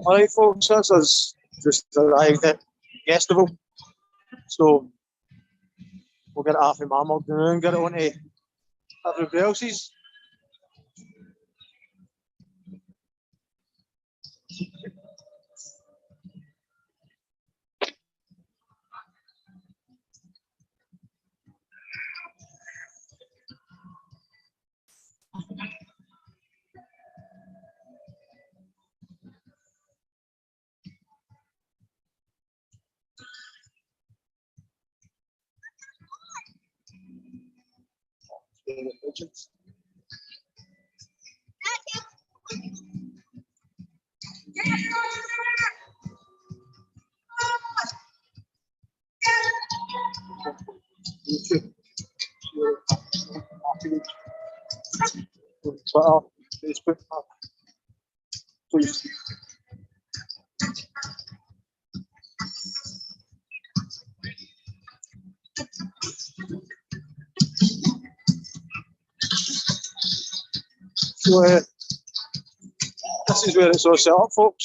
Alright folks, that's us just arrived at Yestival. So we'll get it half in my mug and get it on to everybody else's. Twitter, Facebook, please. So this is where it's all set up, folks.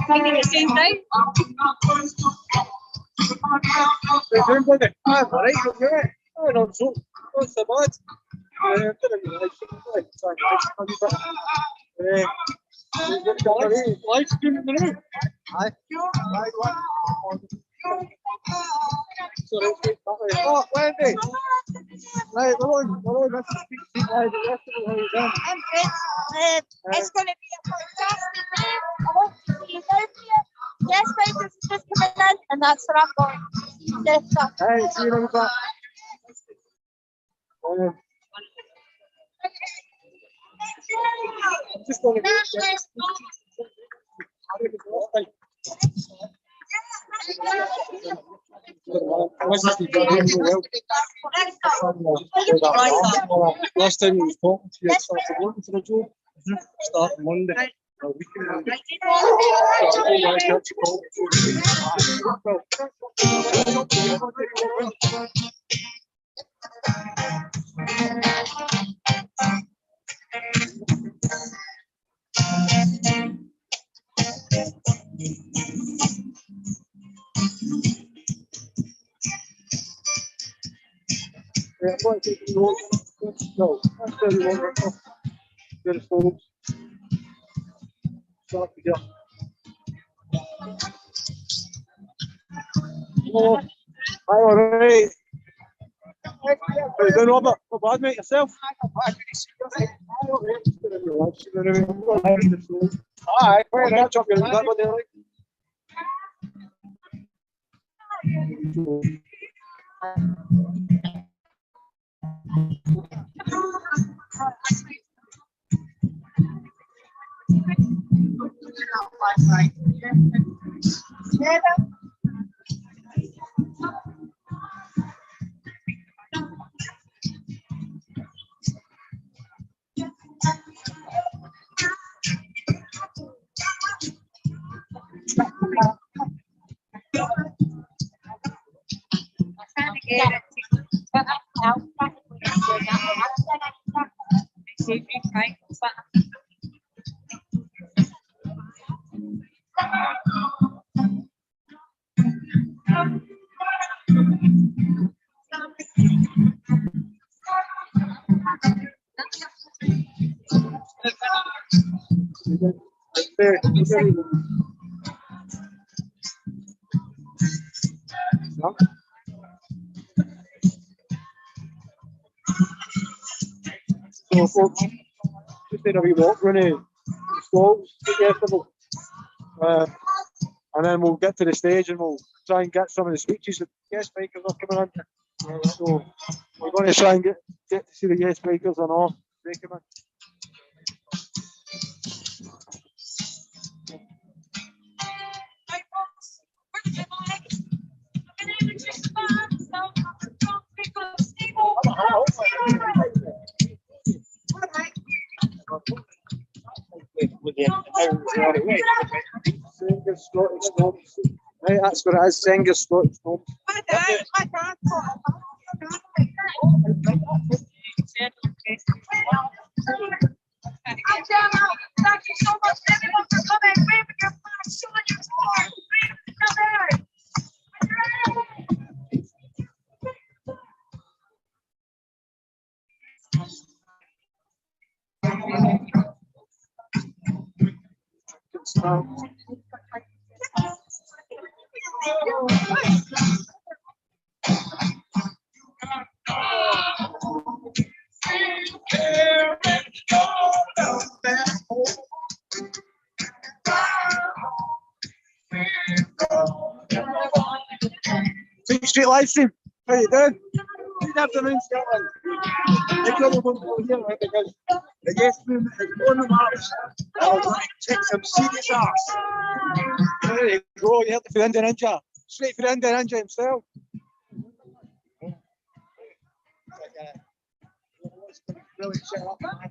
Maybe the same day. Oh, Wendy. Right, hello, that's the speech live at Yestival. How you doing? I'm good. It's going to be a fantastic day. I want to see you down here. Yes, guys, this is just coming in, and that's where I'm going. Yes, sir. Hey, see you in a bit. I'm just going to last time I was talking to you, I started working for the job. Starting Monday. A week ago. So I don't like that to call. Yeah, what do you want? No, that's very wonderful. Good folks. Start to get. Oh, hi, all right. How you doing, Robert? Not bad, mate. Yourself? Alright, where did I chop your lip? What do you like? So folks, just did a wee walk around the stalls at Yestival. And then we'll get to the stage and we'll try and get some of the speeches that guest makers are coming on. So we're going to try and get to see the yes bikers and all. Recommend. Right, that's what it is. Singer Scottish Stomps. Thank you so much, everyone, for coming. Waving your flags, showing your support. TweetStreet live stream. How you doing? Good afternoon, Scotland. I probably won't go here right, because the guest room is on the march. I was like, take some serious arse. There you go, you heard it for the Indian Ninja. Straight for the Indian Ninja himself. Really set up, man.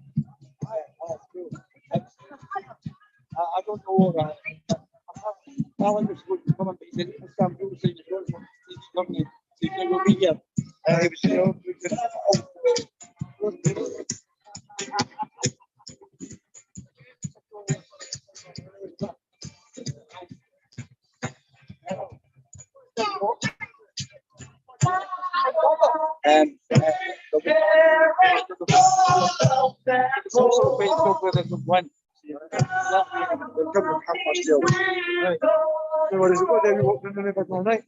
I don't know. Alan was going to come and he didn't understand what he was saying. He was going to teach company. So he will be here. He was, you know, it's also Facebook where there's one. Right. So what is it? What day we walked in the neighbourhood all night?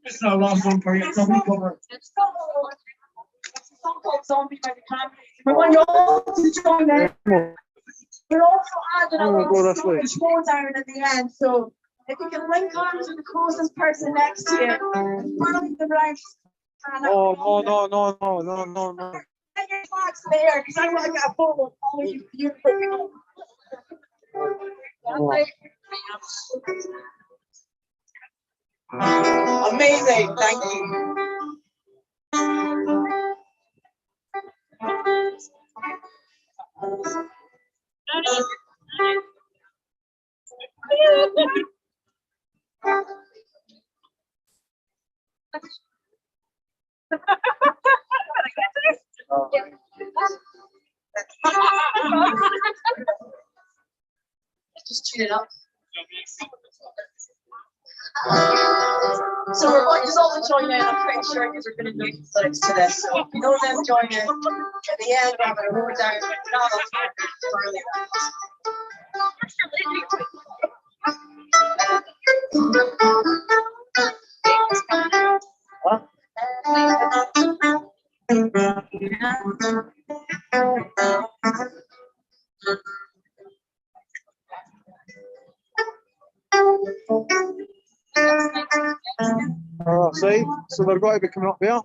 This is our last one for you. So we cover. Zombie by the time. We want you all to join in. We're also adding a little showdown at the end. So if you can link on to the closest person next to you, follow the ranks. Oh, no. Get your flags there, because I want to get a photo of all of you beautiful people. Amazing, thank you. Just cheat it up. So we're going to all join in. I'm pretty sure because we're going to do flips to this. So if you know them, join in. At the end, we're going to roll down. Oh, see, so they're going to be coming up here.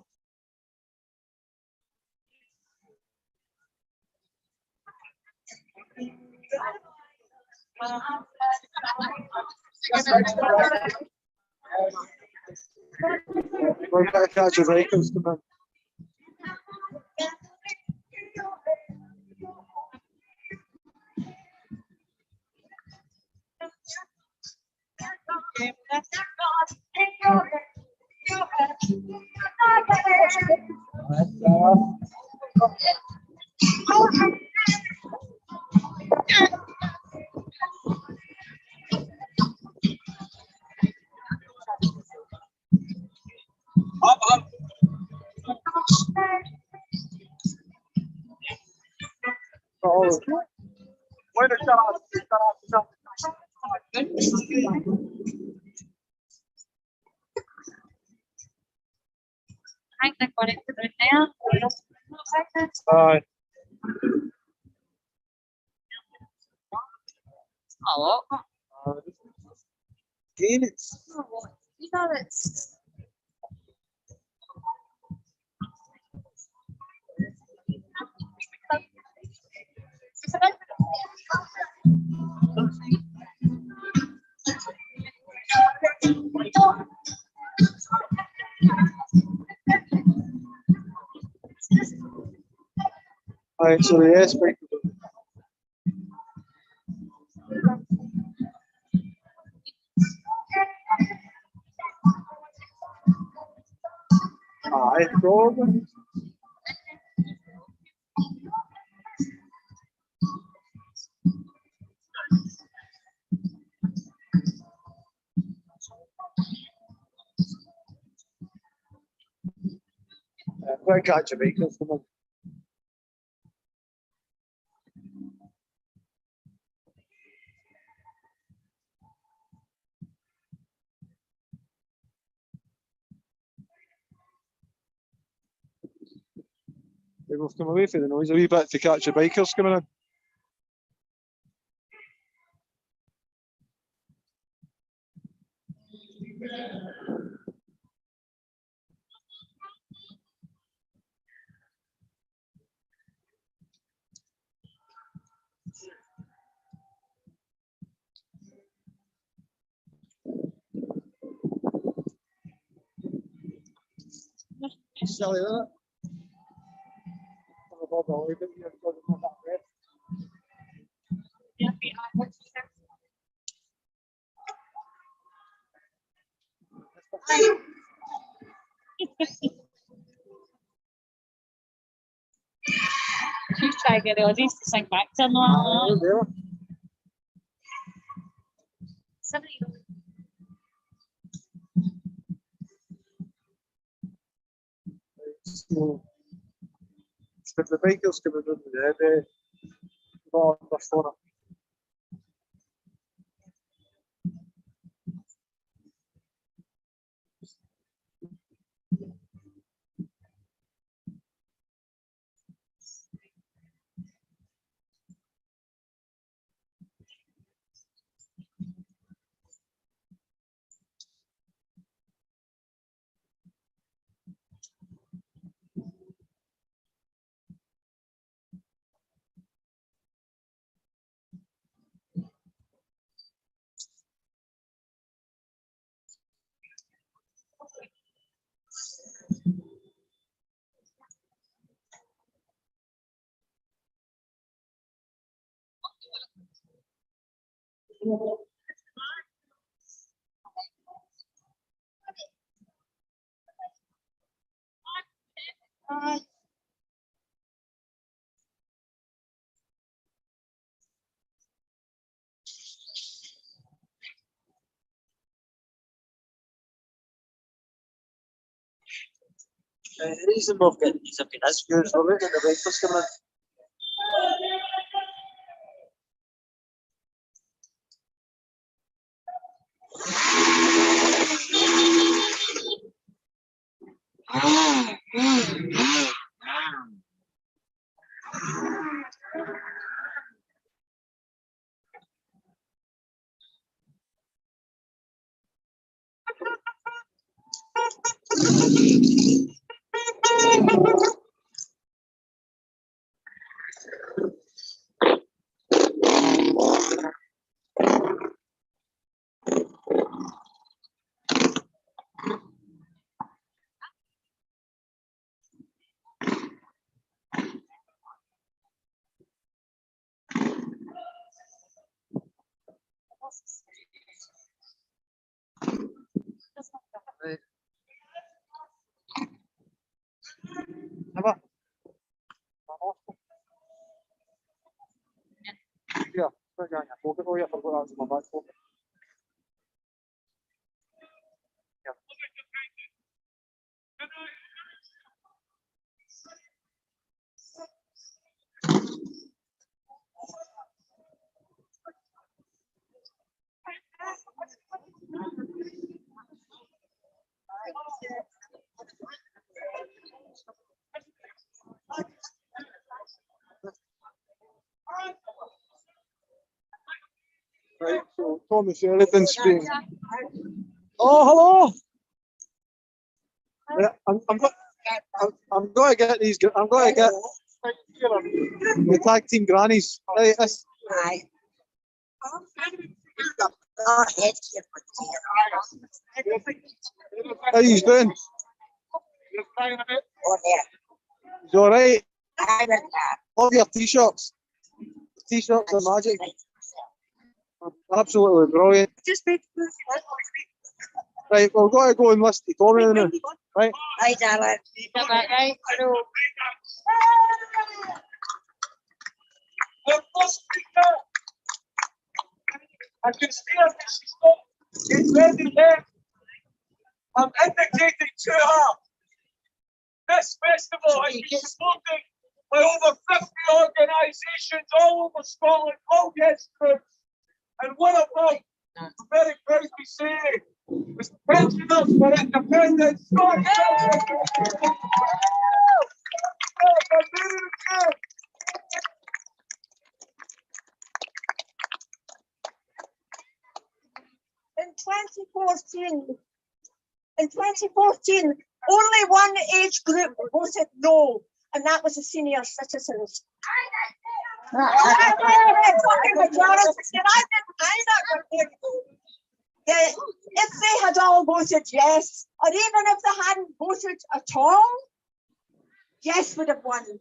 We're going to catch the Rikers come in. I think what it put it down. Aye. Oh, Again, it's you know it's. aye, so the aspect of it. Aye, probably. Quite catch a vehicle from them. They both come away from the noise a wee bit to catch the bikers coming in. Silly, isn't it? You try to get the Aussies to sing back to them. Oh, there. Somebody. So, but the bikers coming in there, not before. The reason we've got these have been issues, we're looking at the bikers coming in. Right. Never. Yeah, put it down in your pocket. Oh, yeah, I forgot that was in my back pocket. Yeah. Right, so Thomas Everything's been. Oh, hello! Yeah, I'm going to get these. I'm going to get the tag team grannies. Right, how you doing? He's all right. Love your t-shirts. T-shirts are magic. Absolutely brilliant. Right, we've got to go and list the Tommy now. Right. Hi, darling. Right. I can steer this stop. It's ready here. I'm indicating to her. This festival has been supported by over 50 organisations all over Scotland, all yes groups. And one of them, I'm very proud to say, was the Pensioners for Independence. In 2014, only one age group voted no, and that was the senior citizens. If they had all voted yes, or even if they hadn't voted at all, yes would have won.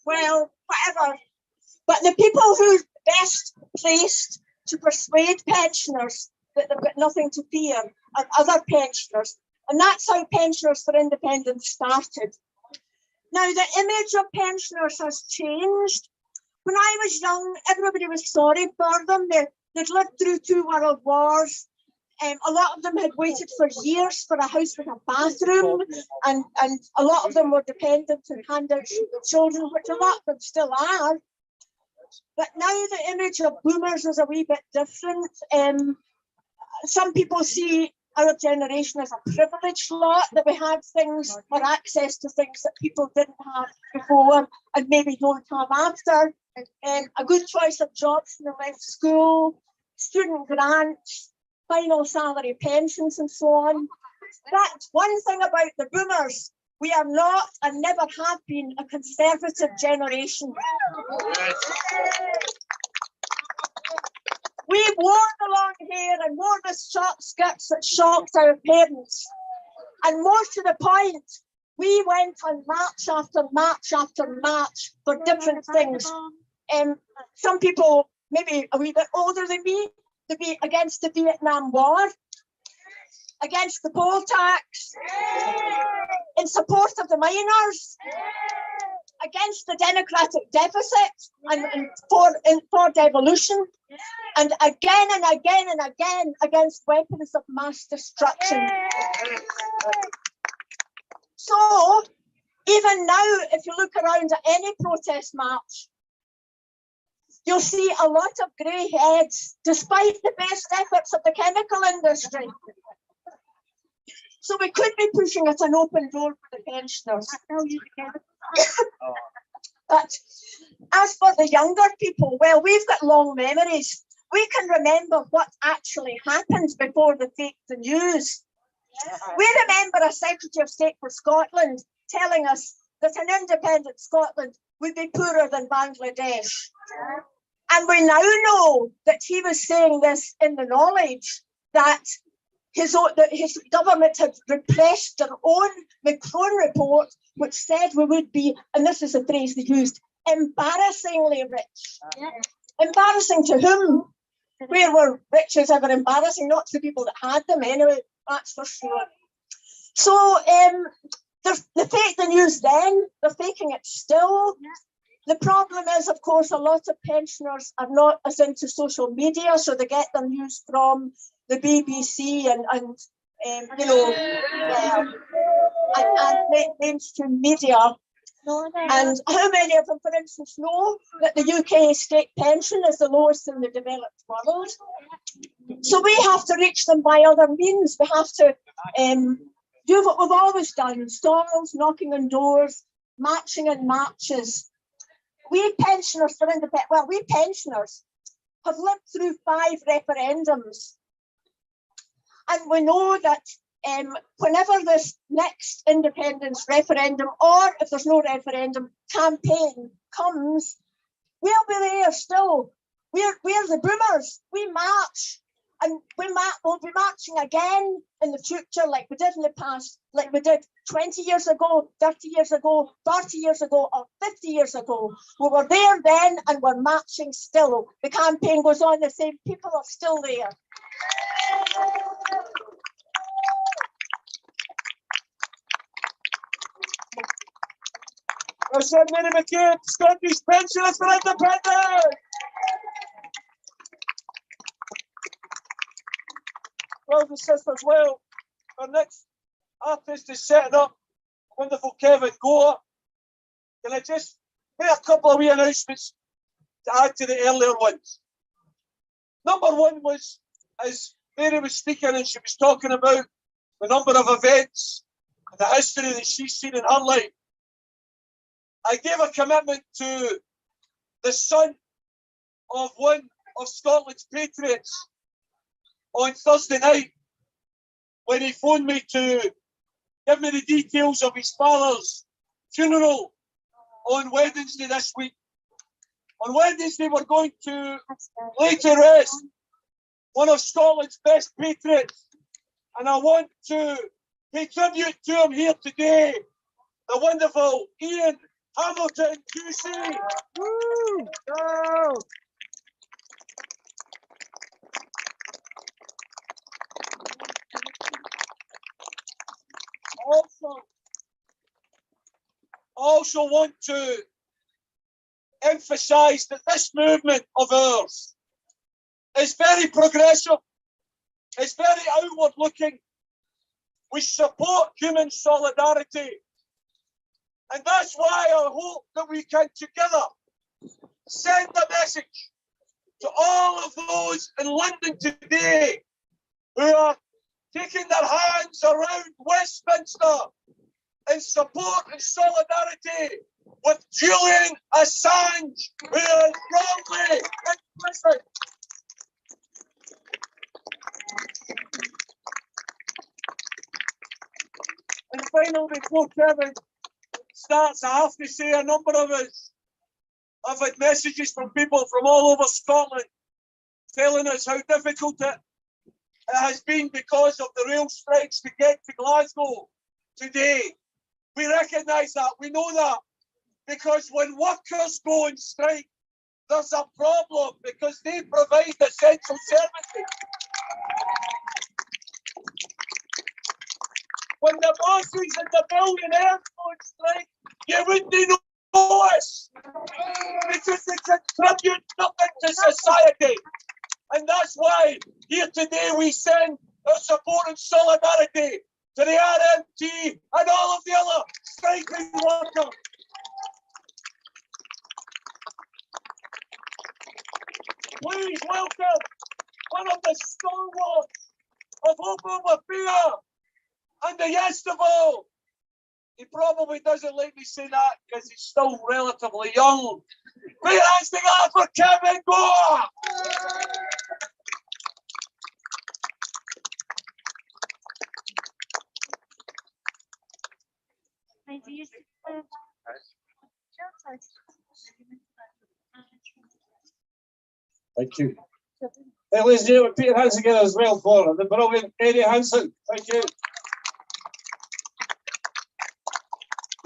Well, whatever. But the people who are best placed to persuade pensioners that they've got nothing to fear are other pensioners. And that's how Pensioners for Independence started. Now, the image of pensioners has changed. When I was young, everybody was sorry for them. They'd lived through 2 world wars. A lot of them had waited for years for a house with a bathroom, and a lot of them were dependent on handouts from the children, which a lot of them still are. But now the image of boomers is a wee bit different. Some people see our generation as a privileged lot, that we had things or access to things that people didn't have before and maybe don't have after. A good choice of jobs when they left school, student grants, final salary pensions and so on. That's one thing about the boomers. We are not and never have been a conservative generation. We wore the long hair and wore the short skirts that shocked our parents. And more to the point, we went on march after march after march for different things. Some people, maybe a wee bit older than me, to be against the Vietnam War, against the poll tax, in support of the miners, against the democratic deficit and for devolution, and again and again and again against weapons of mass destruction. So even now, if you look around at any protest march, you'll see a lot of grey heads, despite the best efforts of the chemical industry. So we could be pushing at an open door for the pensioners. But as for the younger people, well, we've got long memories. We can remember what actually happened before they faked the news. We remember a Secretary of State for Scotland telling us that an independent Scotland would be poorer than Bangladesh. And we now know that he was saying this in the knowledge that his government had repressed their own Macron report, which said we would be, and this is the phrase they used, embarrassingly rich. Embarrassing to whom? Where were riches ever embarrassing? Not to the people that had them anyway, that's for sure. So they faked the news then, they're faking it still. The problem is, of course, a lot of pensioners are not as into social media, so they get their news from the BBC and mainstream media. And how many of them, for instance, know that the UK state pension is the lowest in the developed world? So we have to reach them by other means. We have to do what we've always done: stalls, knocking on doors, marching in marches. we pensioners for independence, well, we pensioners have lived through 5 referendums. And we know that whenever this next independence referendum, or if there's no referendum, campaign comes, we'll be there still. We're the boomers. We march. And we'll be marching again in the future, like we did in the past, like we did 20 years ago, 30 years ago, 40 years ago, or 50 years ago. We were there then and we're marching still. The campaign goes on, the same people are still there. I said, Mary McCabe, Scottish pensioners for independence! Brothers and sisters, well, our next artist is setting up, wonderful Kevin Gore. Can I just make a couple of wee announcements to add to the earlier ones? Number one was, as Mary was speaking and she was talking about the number of events and the history that she's seen in her life. I gave a commitment to the son of one of Scotland's patriots on Thursday night when he phoned me to give me the details of his father's funeral on Wednesday this week. On Wednesday, we're going to lay to rest one of Scotland's best patriots, and I want to pay tribute to him here today, the wonderful Ian Hamilton QC. Woo! Go! Also want to emphasize that this movement of ours is very progressive, it's very outward looking. We support human solidarity, and that's why I hope that we can together send a message to all of those in London today who are taking their hands around Westminster in support and solidarity with Julian Assange, who is wrongly in prison. And finally, before Kevin starts, I have to say a number of us have had messages from people from all over Scotland telling us how difficult it has been because of the rail strikes to get to Glasgow today. We recognise that, we know that, because when workers go on strike, there's a problem because they provide essential services. When the bosses and the billionaires go on strike, you wouldn't know us because they contribute nothing to society. And that's why here today we send our support and solidarity to the RMT and all of the other striking workers. Please welcome one of the stalwarts of Hope Over Fear and the Yestival. He probably doesn't like me say that because he's still relatively young. Put your hands together for Kevin Gore! Thank you. Hey, ladies and gentlemen, put your hands together as well for the brilliant Eddie Hansen. Thank you.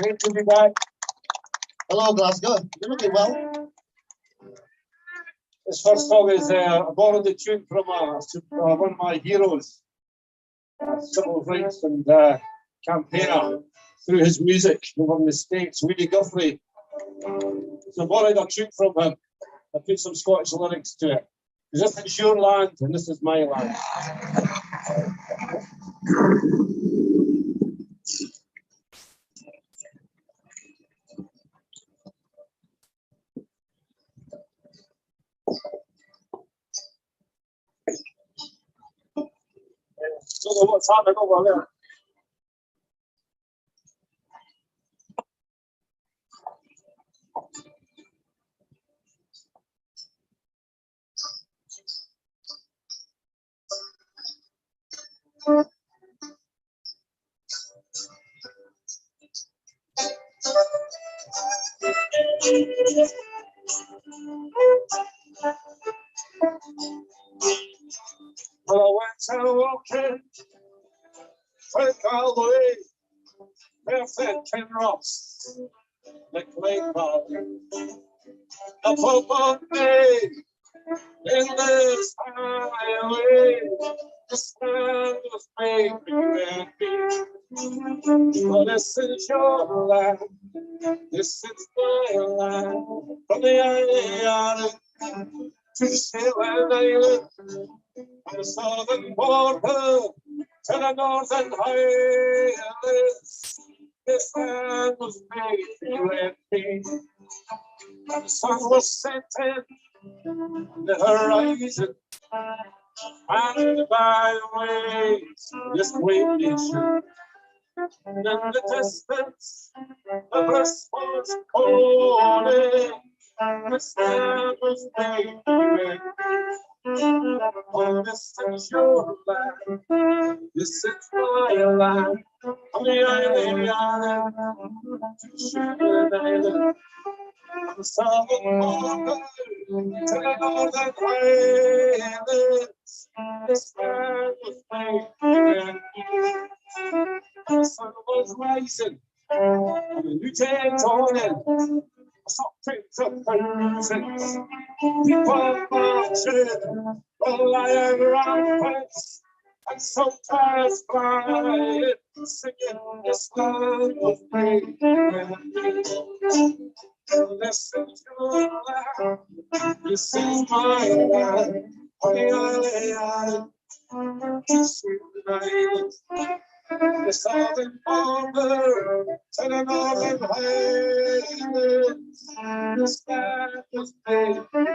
Great to be back. Hello, Glasgow. You're looking well. This first song is I borrowed the tune from one of my heroes, civil rights and campaigner through his music over in the States, Weedy Guthrie. So I borrowed a tune from him. I put some Scottish lyrics to it. Because this is your land and this is my land. Don't know what's happening over there. Well, I went out walking, went all the way, barefoot Ken Ross, the clay bar, up on me, in this highway, the stand was making me. Well, this is your land, this is my land, from the island to the Shetland Island, from the southern border to the northern highlands. This land was made for you and me. The sun was setting the horizon, and by the waves, this great nation. In the distance, the bus was calling. This land was made for you and me. Oh, this is your land, this is my land. On the island, to Shetland Island, on the southern border to the northern highlands. This land was made for you and me. The sun was rising, and the new day dawning. I saw prints of thousands, people marching, the lion ramparts, and soldiers flying, singing this land was made for me. This is your land, this is my land, on the island, to Shetland Island. The southern border to the northern highlands. This land was made for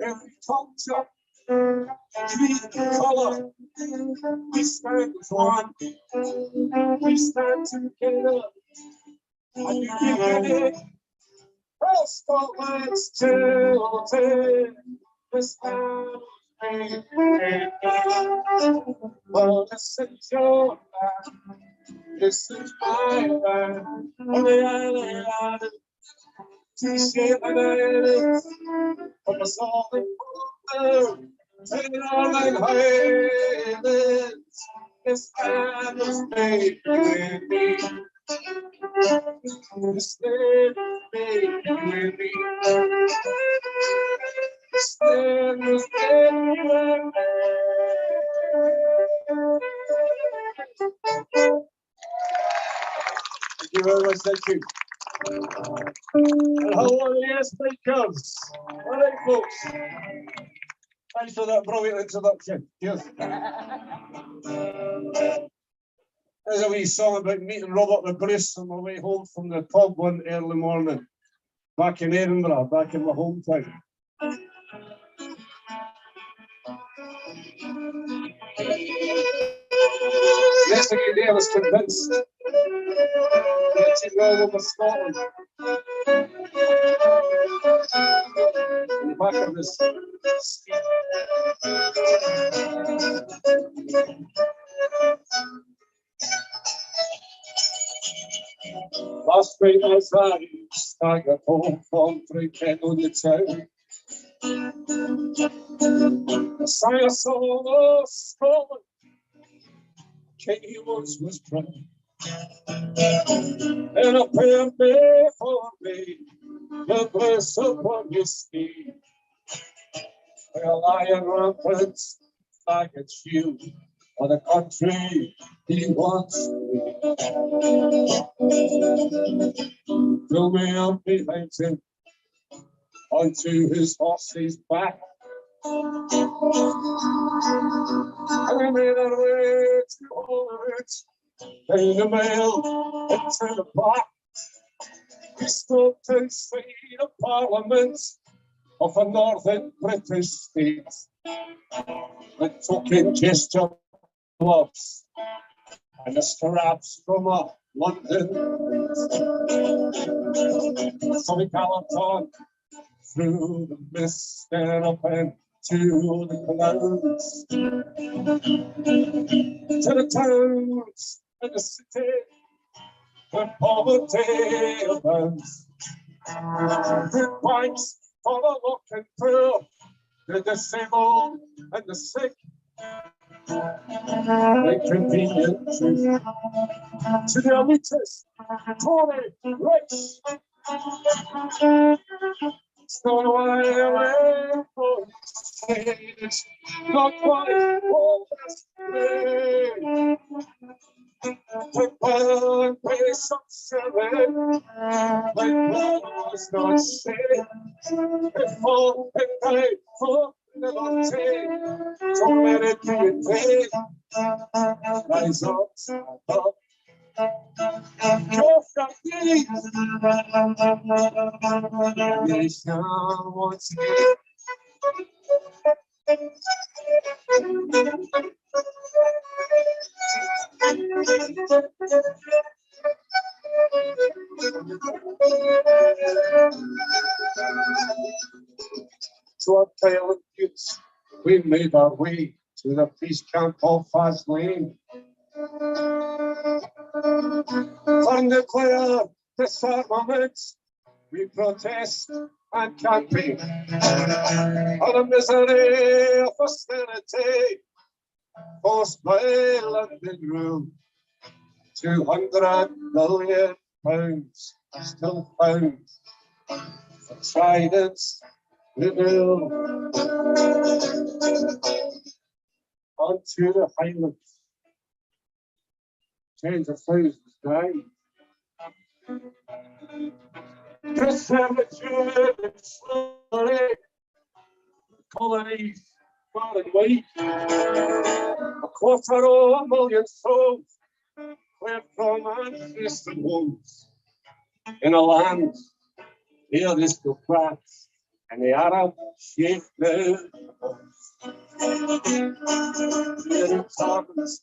every culture, creed, color, we stand as one. We stand together. And you get it. All spotlights tilted. This land was made for me. Well, this is your land. This is my land. On the island, to Shetland Island, from the southern border to the northern highlands. This land was made for me. This land was made for me. This land was made for me. Thank you very much, thank you. And how are the speakers? All right, folks. Thanks for that brilliant introduction. Cheers. There's a wee song about meeting Robert the Bruce on my way home from the pub one early morning, back in Edinburgh, back in my hometown. Yesterday I was convinced that she'd go over Scotland. In the back of this street. Last night as I staggered home from drinking on the town, the sight I saw of Scotland, Katie was proud, and a prayer made for me, the bliss upon his feet, where a lion rampant like a shield for the country he wants me. Fill me up behind him onto his horse's back, and we made our way to Hollywood, down the mail into the park. We stopped outside the Parliament of a northern British state, the token gesture of loves and the straps from London. So we galloped on through the mist and up into the clouds, to the towns and the city where poverty abounds. The banks for the lock and poor, the disabled and the sick, make convenient truth to the elitist, Tory, rich. Stone away from stage, not quite hopeless. Take well and pay some shilling, like was not said. Before and pay for little tea, don't let it be in vain. Rise up, up. Your family, nation once again. So our pale youths, we made our way to the peace camp of Fast Lane. Undeclared disarmament, we protest and campaign on the misery of austerity forced by London rule. 200 million pounds still found for Trident's renewal. Onto the Highlands, tens of thousands died. The servitude and slavery, colonies far and wide, 250,000 souls fled from ancestral homes in a land here is the cracks and the Arab shaped now. Their returns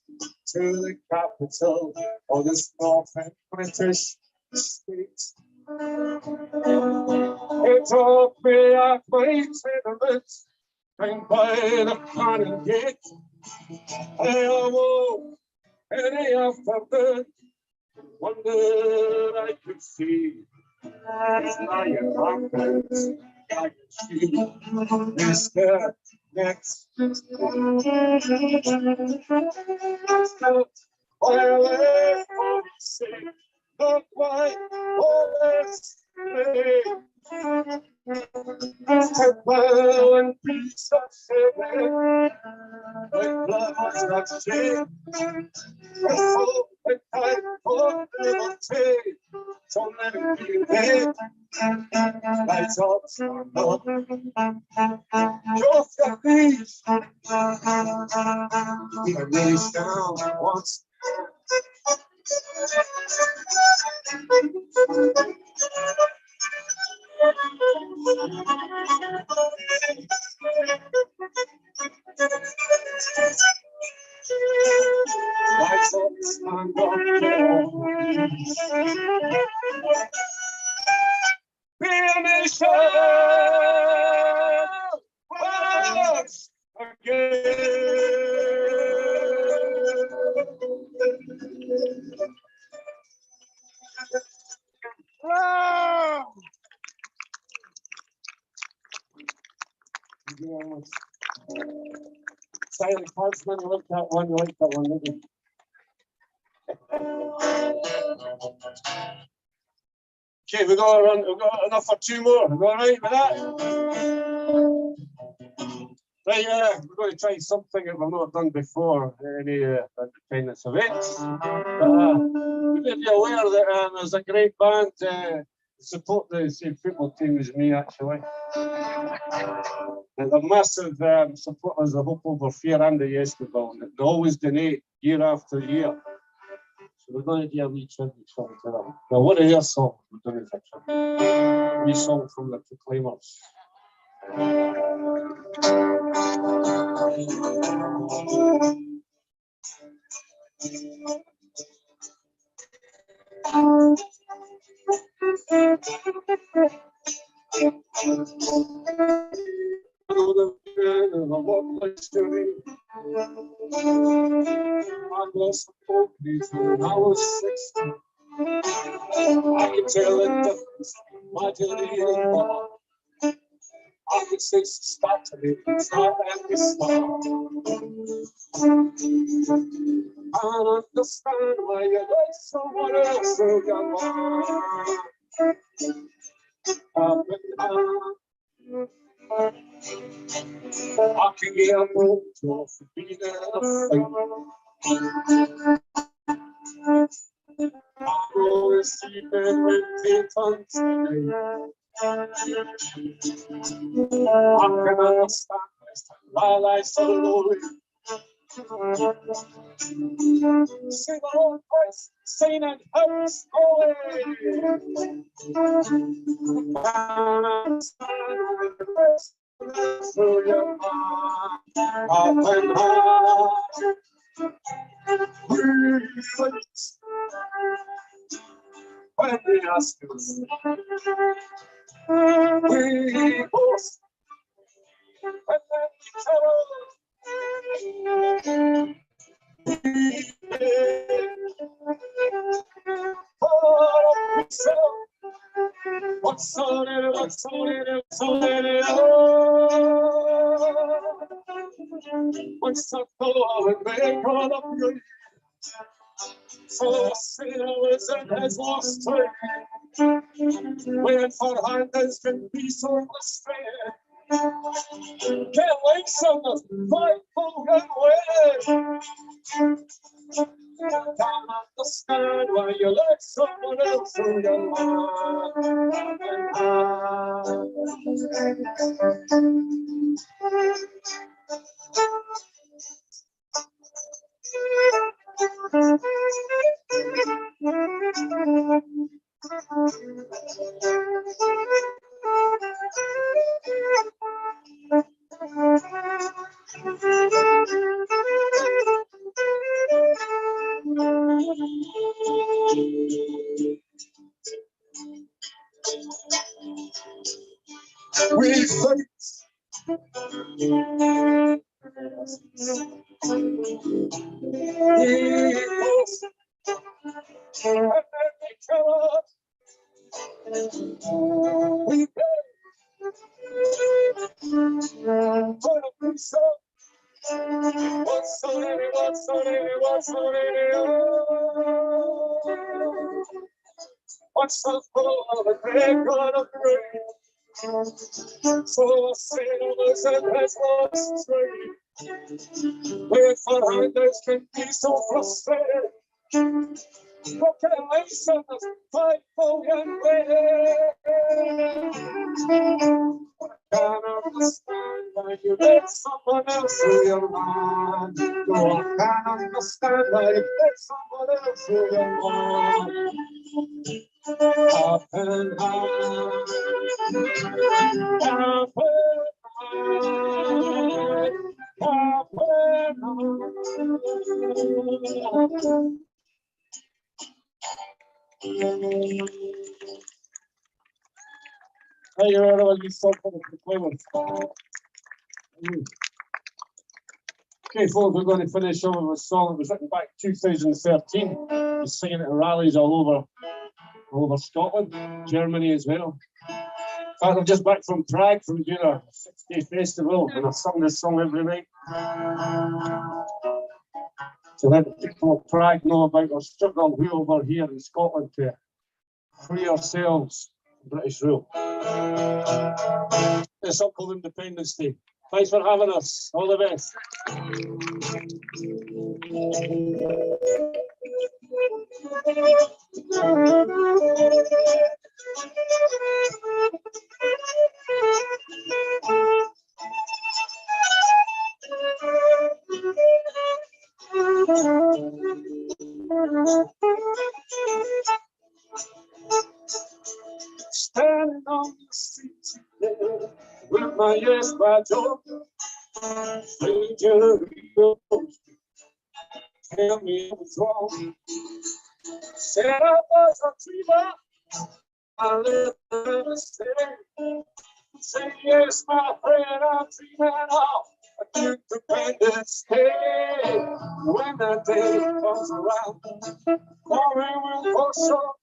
to the capital of this northern British state. It took me at my tenement and by the cannon gate. I awoke any afternoon, wondered I could see his lion mountains like a sheep. His next away from sea, not my honest name. Well and peace of seven, like blood was not shed. Wrestle and fight for liberty, so let it be dead. Lights up, stand up. Your families, the nation wants. Rise up, stand up, be a nation once again. Wow! Silent Huntsman, you like that one, didn't you? Okay, we've got enough for two more. Are we all right with that? Right, we're going to try something that we've not done before, any independence events. But you may be aware that there's a great band support the same football team as me, actually. And they're massive supporters of Hope Over Fear and the Yestival. They always donate year after year. So we're going to do a wee tribute song to them. Now, what is their song we're doing for tribute? A wee song from the Proclaimers. When I was 16, I could tell the difference between my daily and mom. I could say stop to me, stop at the start. I understand why you like someone else so young. Up and down. I can get a rope for being a fight. I'm always sleeping with the tongues today. I can understand while I so sing the Lord Christ, sing and hurts away. Up and high, when we ask you, we boast, and then we carol. What's on it? What's on it? What's on it? What's up? Oh, and make all of you. So sinners and has lost track. When for hand has been peace or astray. Can't wait so much, fight for and win. Can't understand why you let someone else in your we fight. We pay. For the peace of what's on it, what's on it, what's on it, what's up for the great God of grace? So sinners and has lost strength. Where for others can be so frustrated. What can I say? Fight for and win. Can't understand why you let someone else in your mind. No, I can't understand why you let someone else in your mind. Up and high, up and high. Hey, you're all over these songs for the deployment. Okay, folks, we're going to finish over with a song that was written back in 2013. We're singing it at rallies all over Scotland, Germany as well. In fact, I'm just back from Prague from doing a 6-day festival, and I sung this song every night. To let the people of Prague know about our struggle way over here in Scotland to free ourselves from British rule. It's up called Independence Day. Thanks for having us. All the best. Standing on the street today with my yes by door, stranger tell me what's wrong. Said I was a dreamer, I live in the state. Say yes, my friend, I'm dreaming of a independence day. When that day comes around, foreign will for sure.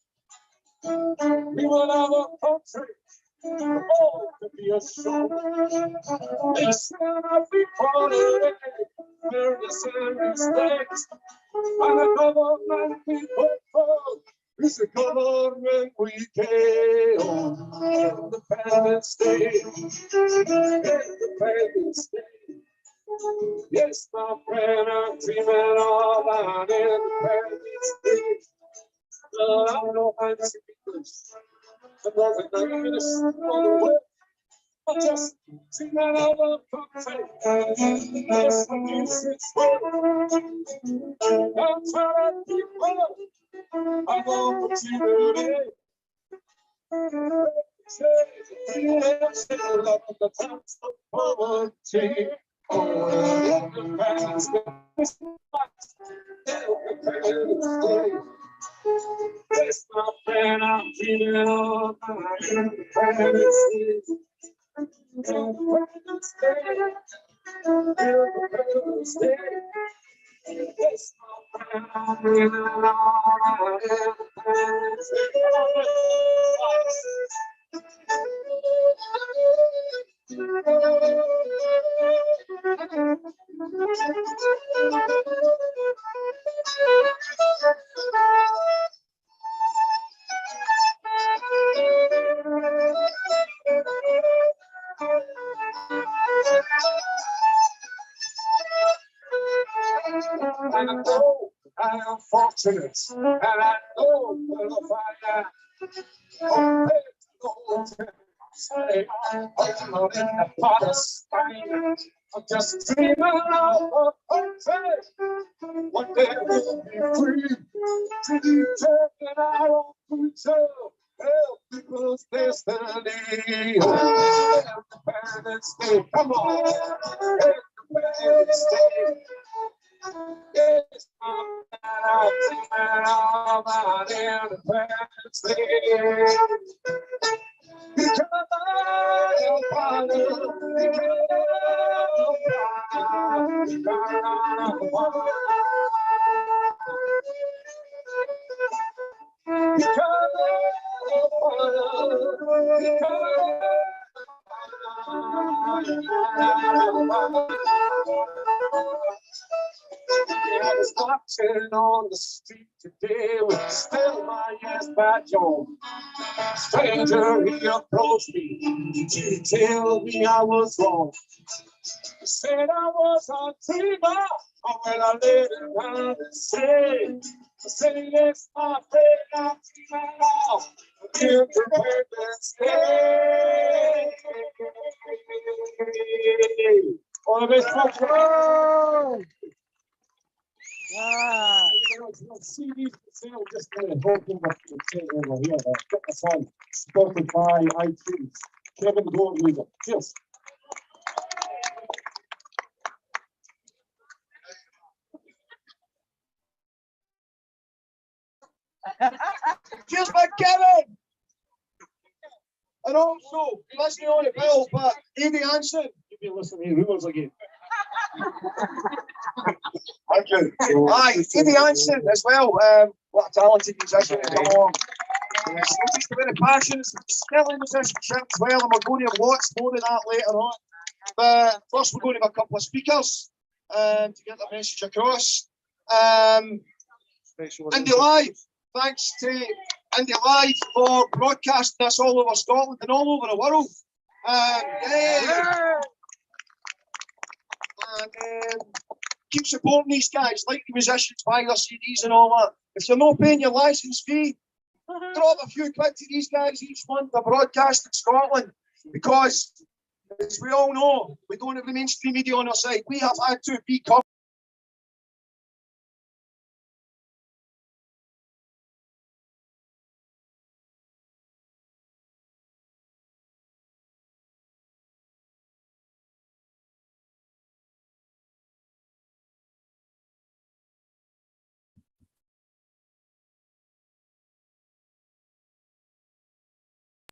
We will have a country, oh, to be a show. They said I'll be part of it, where the same mistakes. And the government people fall. It's a government we care on. Independence Day. Independence Day. Yes, my friend, I'm dreaming of an Independence Day. I know I'm English. I know the English on the way. I just dreaming of a country. Just like this is I'm trying to keep up. I want to do it. The times of poverty. Oh, Independence Day. Yes, my friend, I'm dreaming of my Independence Day. Independence Day. Independence Day. Yes, my friend, I'm dreaming of my Independence I know I am fortunate, and I know if I am compared to the whole say I'm in a Palestine. I'm just dreaming of a country. One day we'll be free to determine our own future. Help people's destiny. Oh, Independence Day, come on. Independence Day. Yes, I'm Independence Day. Because I am father, I was watching on the street today with still my ass back on. Stranger, he approached me to tell me I was wrong. He said I was a dreamer, but when I let him down and say, I said, yes, my friend, I'm dreaming of Independence Day. All the best, folks. Yeah. CDs for sale just got a broken up for sale over here. Got the song Spotify, iTunes. Kevin Gold Music. Cheers. Cheers, big Kevin. And also, listening on it, Bill, but Evie Anson. You've been listening to rumours again. Thank you. Aye, Evie Anson as well. What a talented musician to come along. It's not just about the passion, it's still in musicianship as well, and we're going to have lots more of that later on. But first, we're going to have a couple of speakers to get the message across. Indie Live, thanks to Indie Live for broadcasting this all over Scotland and all over the world. Yeah. And keep supporting these guys, like the musicians, buy their CDs and all that. If you're not paying your licence fee, drop a few quid to these guys each month to broadcast in Scotland, because as we all know, we don't have the mainstream media on our side. We have had to become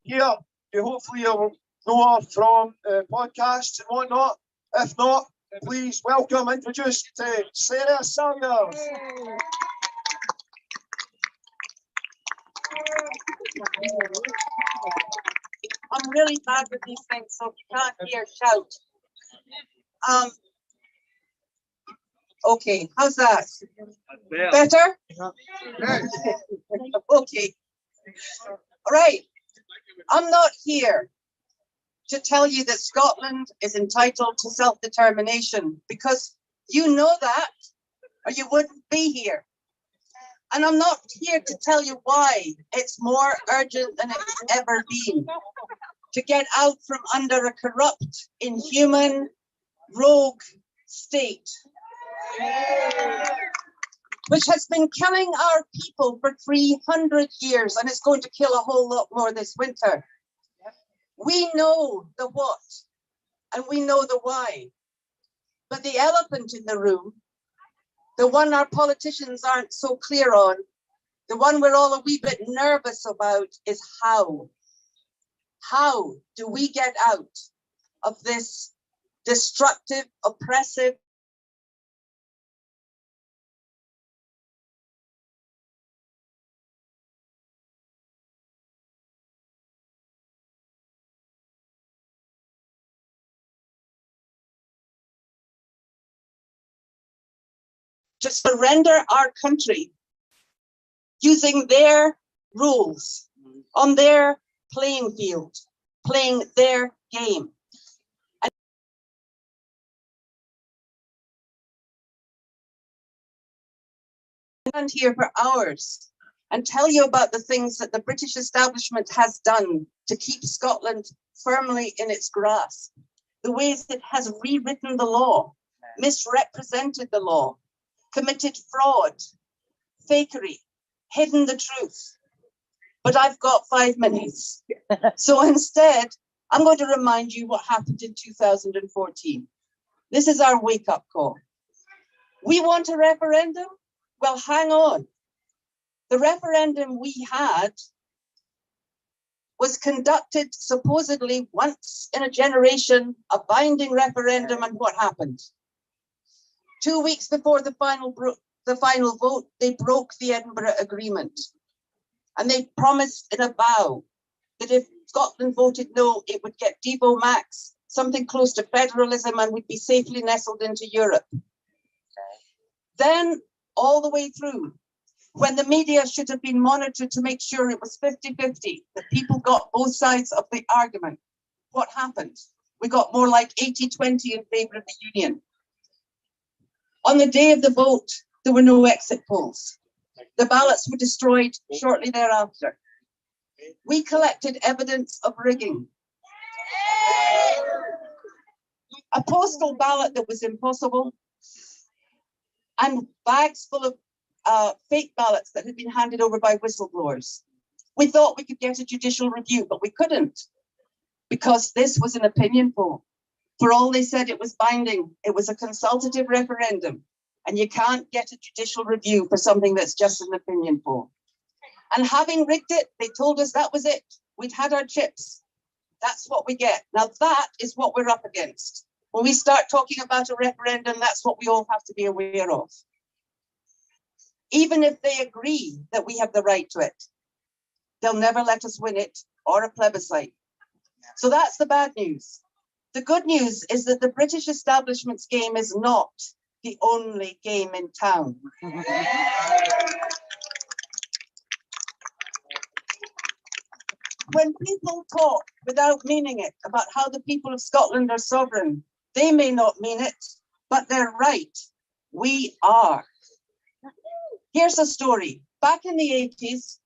here, you hopefully you'll know her from podcasts and whatnot. If not, please welcome, introduce you to Sarah Sanders. I'm really bad with these things, so if you can't hear, shout. Okay, how's that? Better? Okay. All right. I'm not here to tell you that Scotland is entitled to self-determination, because you know that, or you wouldn't be here. And I'm not here to tell you why it's more urgent than it's ever been to get out from under a corrupt, inhuman, rogue state, which has been killing our people for 300 years, and it's going to kill a whole lot more this winter. We know the what, and we know the why. But the elephant in the room, the one our politicians aren't so clear on, the one we're all a wee bit nervous about, is how. How do we get out of this destructive, oppressive, to surrender our country using their rules on their playing field, playing their game? And here for hours and tell you about the things that the British establishment has done to keep Scotland firmly in its grasp, the ways it has rewritten the law, misrepresented the law, committed fraud, fakery, hidden the truth. But I've got 5 minutes. So instead, I'm going to remind you what happened in 2014. This is our wake-up call. We want a referendum? Well, hang on. The referendum we had was conducted supposedly once in a generation, a binding referendum, and what happened? 2 weeks before the final vote, they broke the Edinburgh Agreement. And they promised in a vow that if Scotland voted no, it would get Devo Max, something close to federalism, and would be safely nestled into Europe. Then, all the way through, when the media should have been monitored to make sure it was 50-50, that people got both sides of the argument, what happened? We got more like 80-20 in favour of the union. On the day of the vote, there were no exit polls. The ballots were destroyed shortly thereafter. We collected evidence of rigging. A postal ballot that was impossible, and bags full of fake ballots that had been handed over by whistleblowers. We thought we could get a judicial review, but we couldn't, because this was an opinion poll. For all they said it was binding, it was a consultative referendum, and you can't get a judicial review for something that's just an opinion poll. And having rigged it, they told us that was it. We'd had our chips. That's what we get. Now that is what we're up against. When we start talking about a referendum, that's what we all have to be aware of. Even if they agree that we have the right to it, they'll never let us win it or a plebiscite. So that's the bad news. The good news is that the British establishment's game is not the only game in town. When people talk without meaning it about how the people of Scotland are sovereign, they may not mean it, but they're right. We are. Here's a story. Back in the 80s,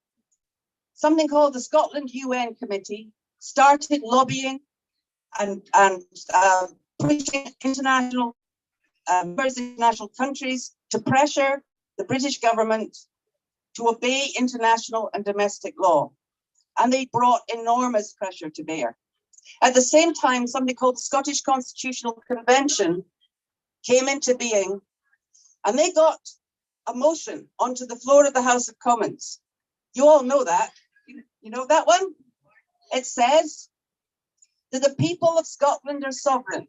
something called the Scotland UN Committee started lobbying and pushing international countries to pressure the British government to obey international and domestic law. And they brought enormous pressure to bear. At the same time, something called the Scottish Constitutional Convention came into being, and they got a motion onto the floor of the House of Commons. You all know that. You know that one? It says that the people of Scotland are sovereign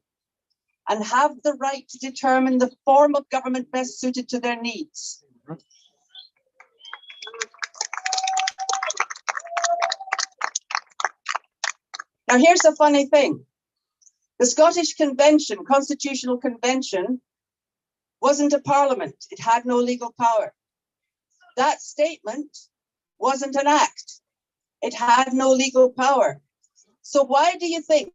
and have the right to determine the form of government best suited to their needs. Now, here's a funny thing. The Scottish Convention, Constitutional Convention, wasn't a parliament. It had no legal power. That statement wasn't an act. It had no legal power. So why do you think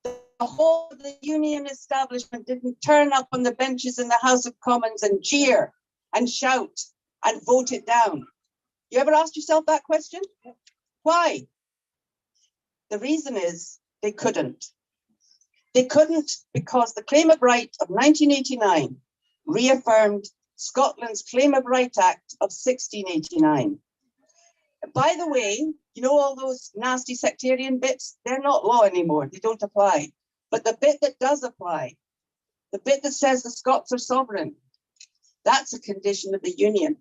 the whole of the union establishment didn't turn up on the benches in the House of Commons and jeer and shout and vote it down? You ever asked yourself that question? Why? The reason is they couldn't. They couldn't because the Claim of Right of 1989 reaffirmed Scotland's Claim of Right Act of 1689. By the way, you know all those nasty sectarian bits? They're not law anymore. They don't apply. But the bit that does apply, the bit that says the Scots are sovereign, that's a condition of the Union.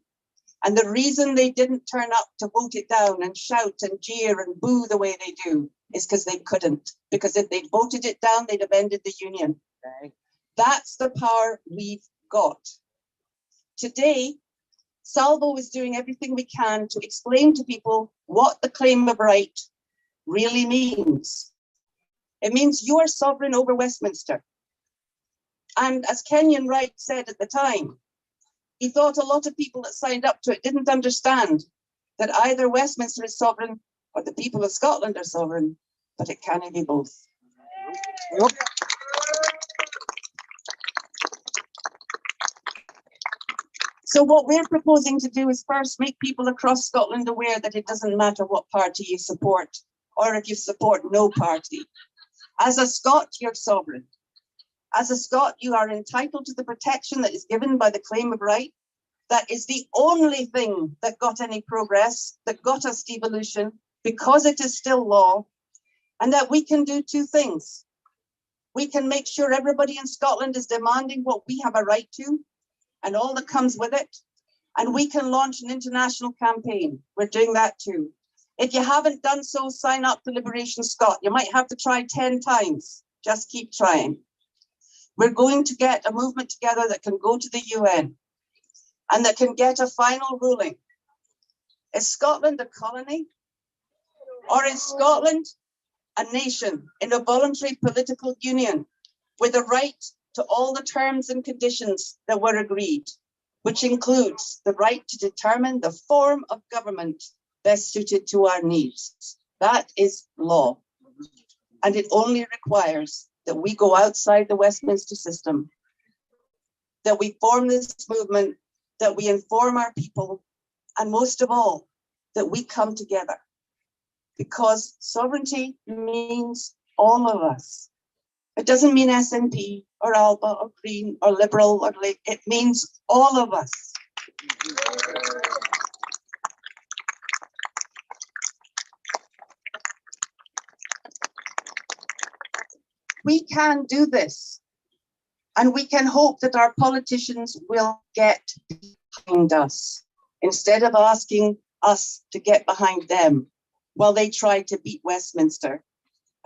And the reason they didn't turn up to vote it down and shout and jeer and boo the way they do is because they couldn't. Because if they'd voted it down, they'd have ended the Union. Okay. That's the power we've got. Today, Salvo is doing everything we can to explain to people what the Claim of Right really means. It means you are sovereign over Westminster. And as Kenyon Wright said at the time, he thought a lot of people that signed up to it didn't understand that either Westminster is sovereign or the people of Scotland are sovereign, but it can be both. Yep. So what we're proposing to do is first make people across Scotland aware that it doesn't matter what party you support, or if you support no party. As a Scot, you're sovereign. As a Scot, you are entitled to the protection that is given by the Claim of Right. That is the only thing that got any progress, that got us devolution, because it is still law, and that we can do two things. We can make sure everybody in Scotland is demanding what we have a right to, and all that comes with it. And we can launch an international campaign. We're doing that too. If you haven't done so, sign up to Liberation Scot. You might have to try 10 times. Just keep trying. We're going to get a movement together that can go to the UN and that can get a final ruling. Is Scotland a colony? Or is Scotland a nation in a voluntary political union with a right to all the terms and conditions that were agreed, which includes the right to determine the form of government best suited to our needs? That is law. And it only requires that we go outside the Westminster system, that we form this movement, that we inform our people, and most of all, that we come together. Because sovereignty means all of us. It doesn't mean SNP or Alba or Green or Liberal or Labour. It means all of us. We can do this, and we can hope that our politicians will get behind us instead of asking us to get behind them while they try to beat Westminster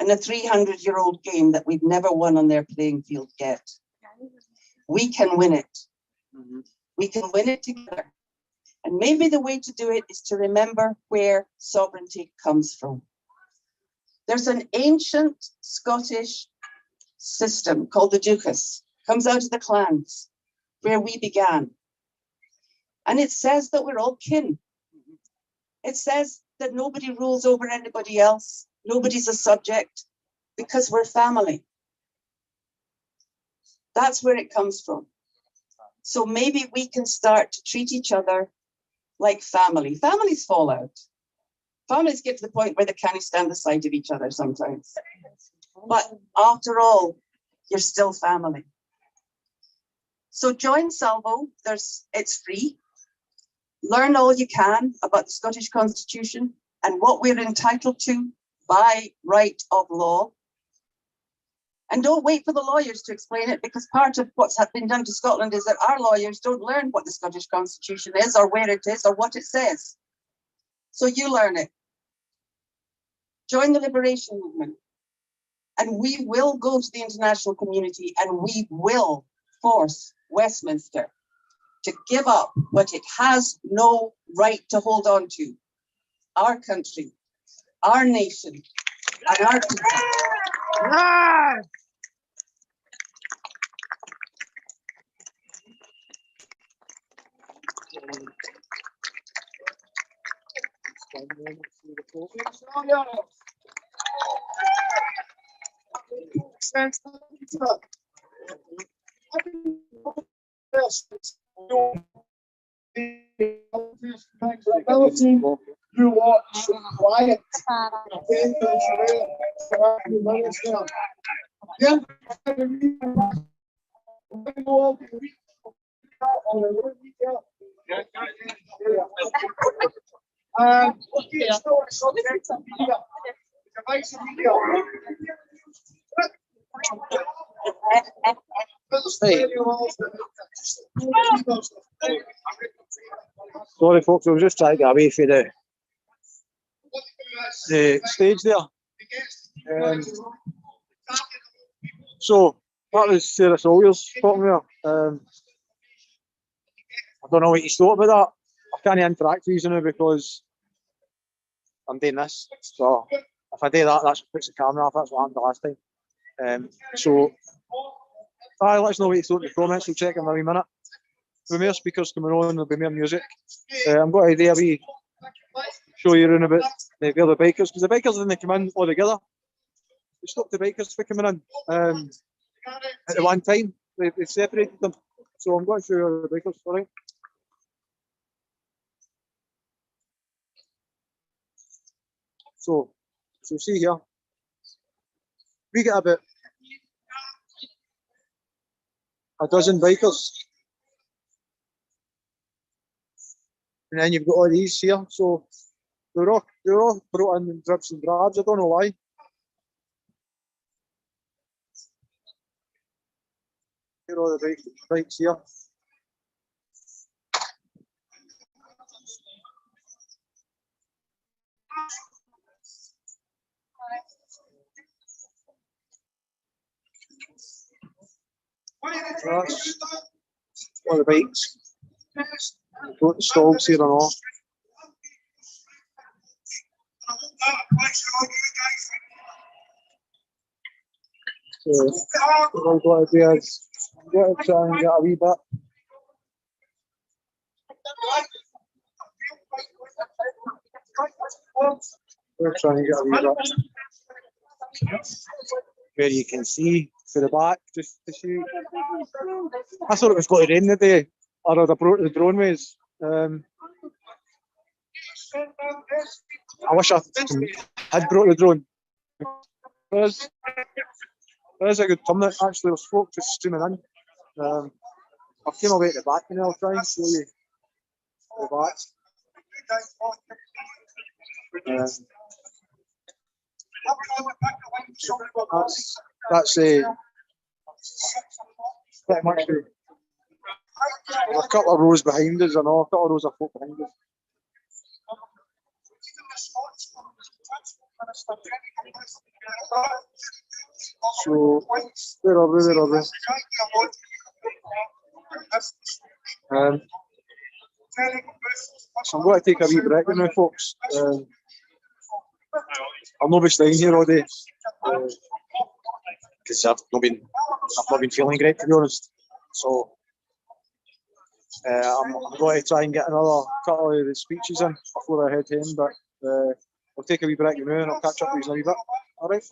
in a 300-year-old game that we've never won on their playing field yet. We can win it. We can win it together. And maybe the way to do it is to remember where sovereignty comes from. There's an ancient Scottish system called the Duchess, comes out of the clans where we began. And it says that we're all kin. It says that nobody rules over anybody else. Nobody's a subject because we're family. That's where it comes from. So maybe we can start to treat each other like family. Families fall out. Families get to the point where they can't stand the sight of each other sometimes. But after all, you're still family. So join Salvo. It's free. Learn all you can about the Scottish Constitution and what we're entitled to by right of law. And don't wait for the lawyers to explain it, because part of what's been done to Scotland is that our lawyers don't learn what the Scottish Constitution is or where it is or what it says. So you learn it. join the liberation movement. And we will go to the international community and we will force Westminster to give up what it has no right to hold on to. Our country, our nation, and our people. You watch quiet. Yeah. Okay, so Sorry, folks, I was just trying to get away from the stage there. So that was Sarah Sawyer's talking there. I don't know what you thought about that. I can't interact with you now because I'm doing this. So if I do that, that puts the camera off. That's what happened the last time. So let us know what you thought in the comments. We'll check in a wee minute. With more speakers coming on, there'll be more music. I'm going to do a wee show you around about where the bikers, because the bikers didn't come in all together. We stopped the bikers from coming in at the one time. They separated them. So I'm going to show you the bikers, all right? So see here, we get about a dozen bikers. And then you've got all these here. So they're all brought in dribs and drabs. I don't know why. Here are all the bikes here. That's all the bikes. Got the stalls here and all. So what I've got to do is I've got to try and get a wee bit. We're trying to get a wee bit where you can see to the back, just to see. I thought it was going to rain today, or I'd have brought the drone ways. I wish I had brought the drone. There is a good thumbnail actually. There's folk just streaming in. I came away at the back and I'll try and show you the back. That's pretty much a couple of rows behind us and all, a couple of rows of folk behind us. So where are we? So I'm going to take a wee break now, folks. I'll not be staying here all day because I've not been feeling great, to be honest. So I'm going to try and get another couple of the speeches in before I head home. But I'll take a wee break now and I'll catch up with you in a wee bit. All right.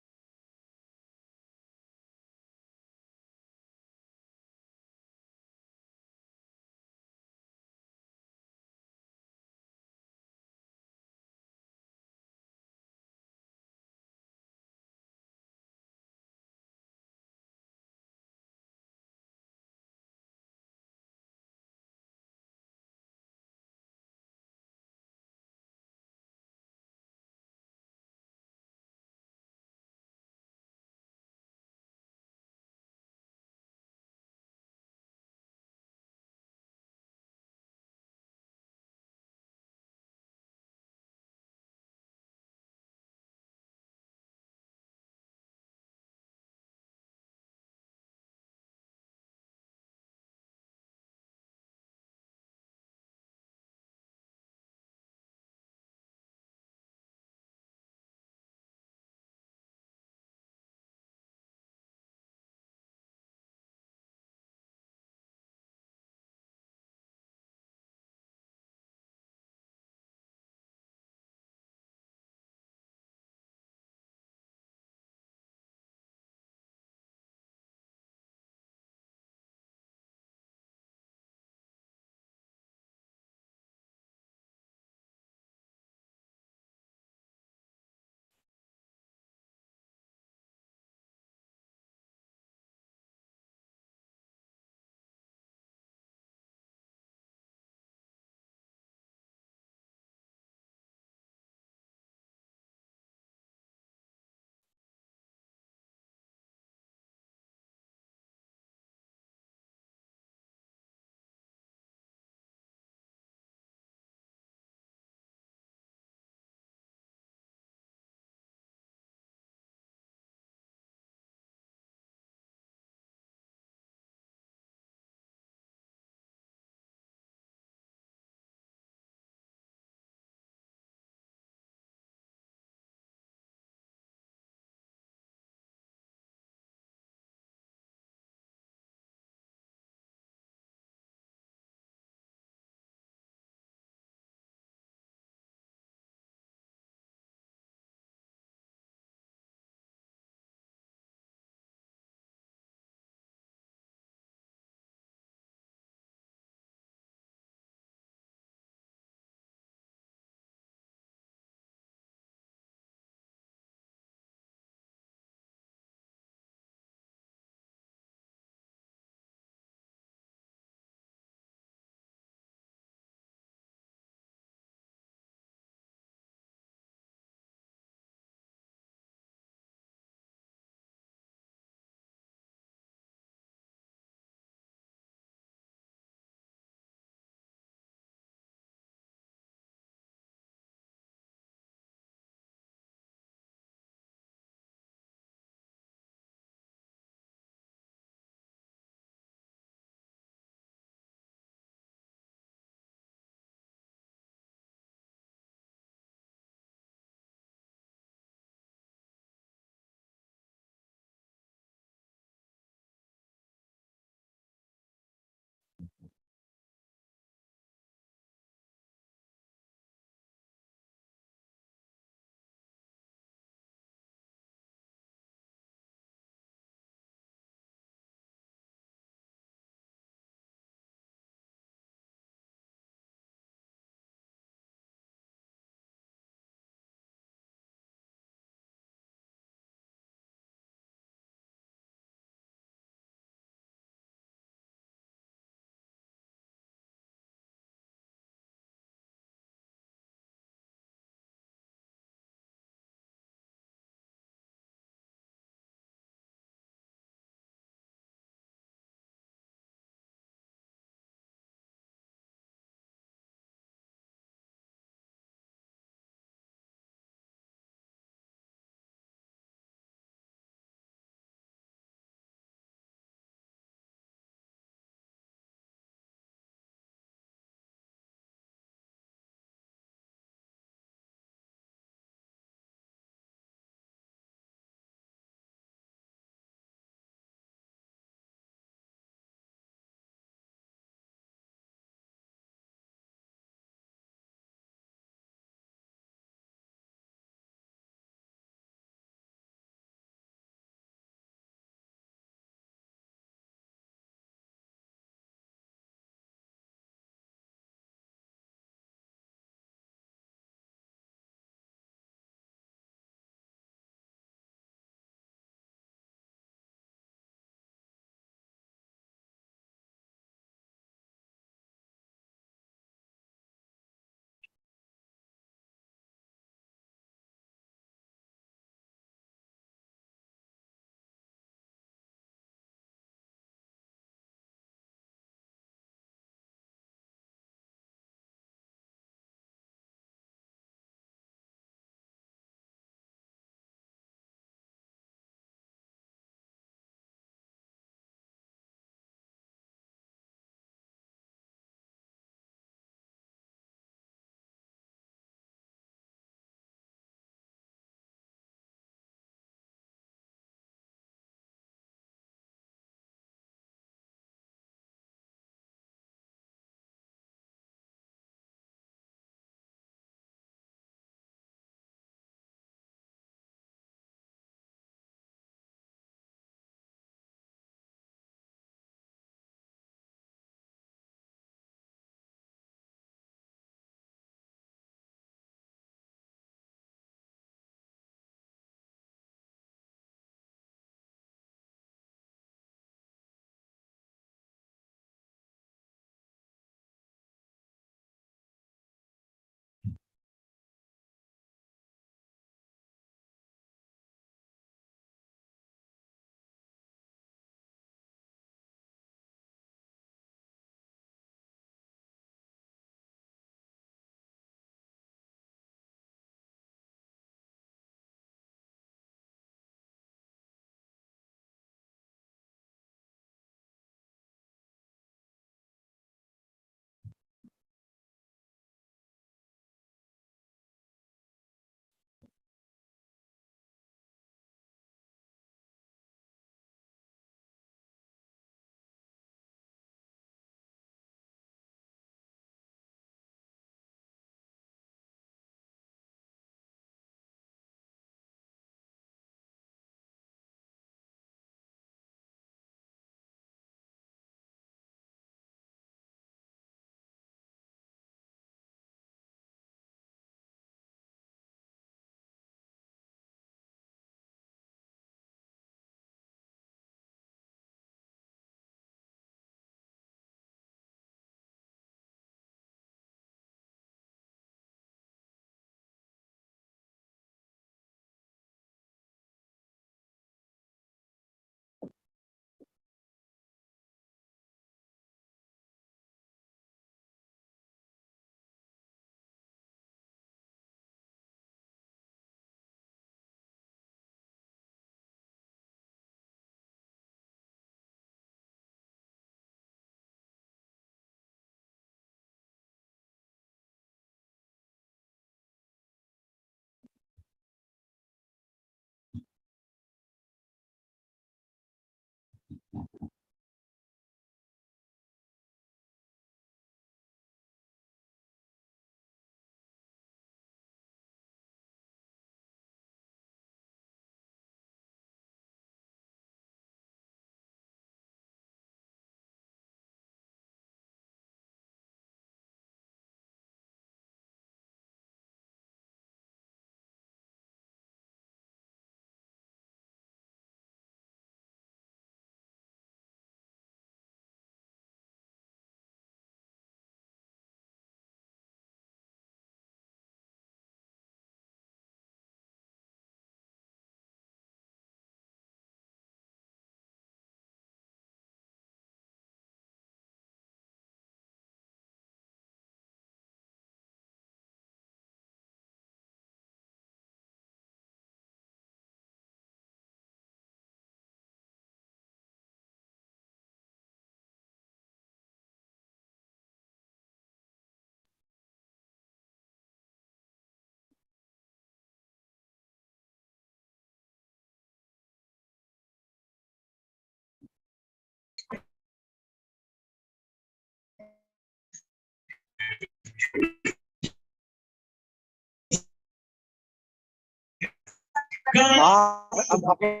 I'm happy.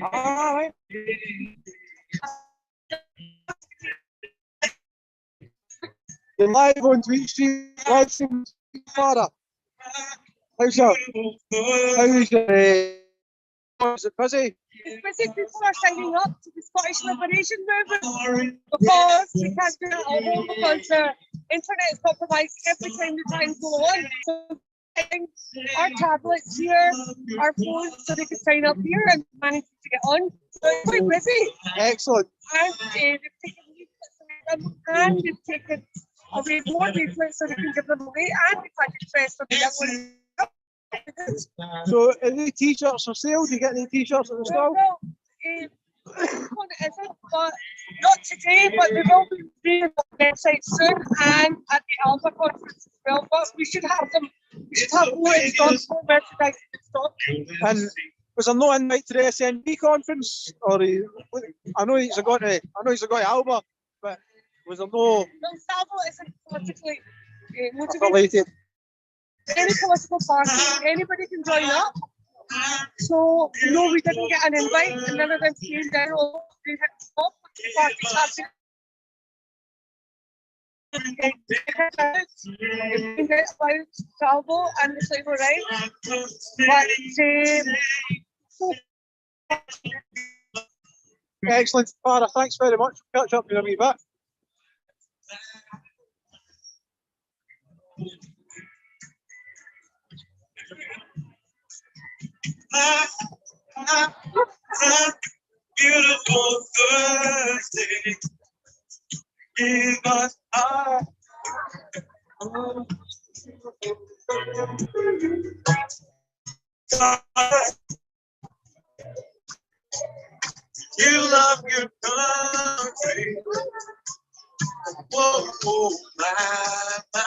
Alright. You're live on TweetStreet, live stream, Father. How's your? Is it busy? It's busy. People are signing up to the Scottish Liberation Movement because we can't do it at home because the internet is compromised every time the times go on. So our tablets here, our phones, so they can sign up here and manage to get on. So it's quite busy. Excellent. And they've taken leaflets from them, and they've taken away more leaflets so they can give them away, and they've had interest for the young ones. So, are the t-shirts for sale? Do you get any t-shirts at the stall? Well, one isn't, but not today, but they will be free on the website soon and at the Alpha conference as well. But we should have them. We should have more in stock, more merchandise in stock. And was there no invite to the SNB conference? Or I know he's got to Alba, but was there no? No, Salvo isn't politically motivated. Related. Any political party, anybody can join up. So no, we didn't get an invite, and none of them came down. They had all the parties have about Salvo and the Sligo Right, but Excellent, Father. Thanks very much. We'll catch up in a wee bit. Beautiful Thursday. Give us our you love your country. Whoa, whoa, my.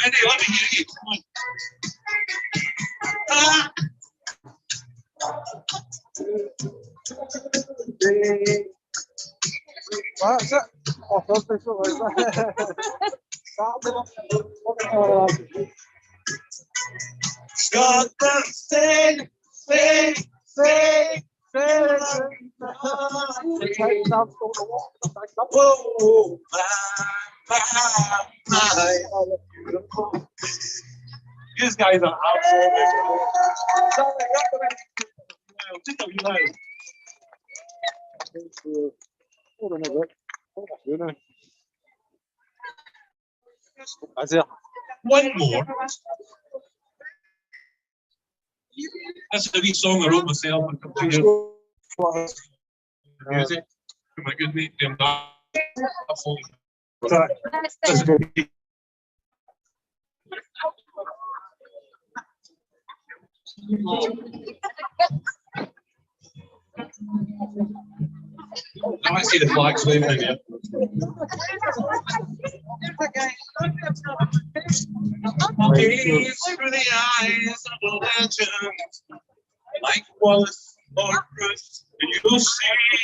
Andy, let me hear you. Come on. That's it. Oh, Thursday, so is that? Scotland, stay. Whoa, my. These guys are absolutely just a wee loud. Hold on a bit. That's it. One more. That's a wee song I wrote myself a couple of years. Music. My good mate, them back. Let's go. Now I see the flags waving in here. Gaze through the eyes of a legend, like Wallace or Bruce, and you'll see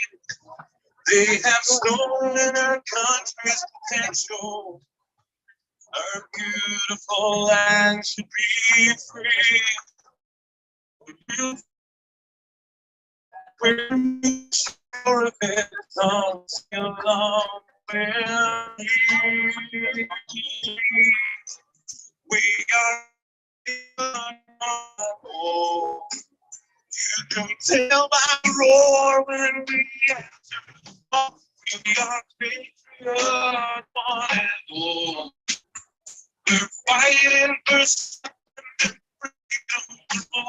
they have stolen our country's potential. Our beautiful land should be free. We're sure if it comes along with you. We are oh, you can tell by roar when we enter. We are patriot one and all. We're fighting for something freedom. Oh,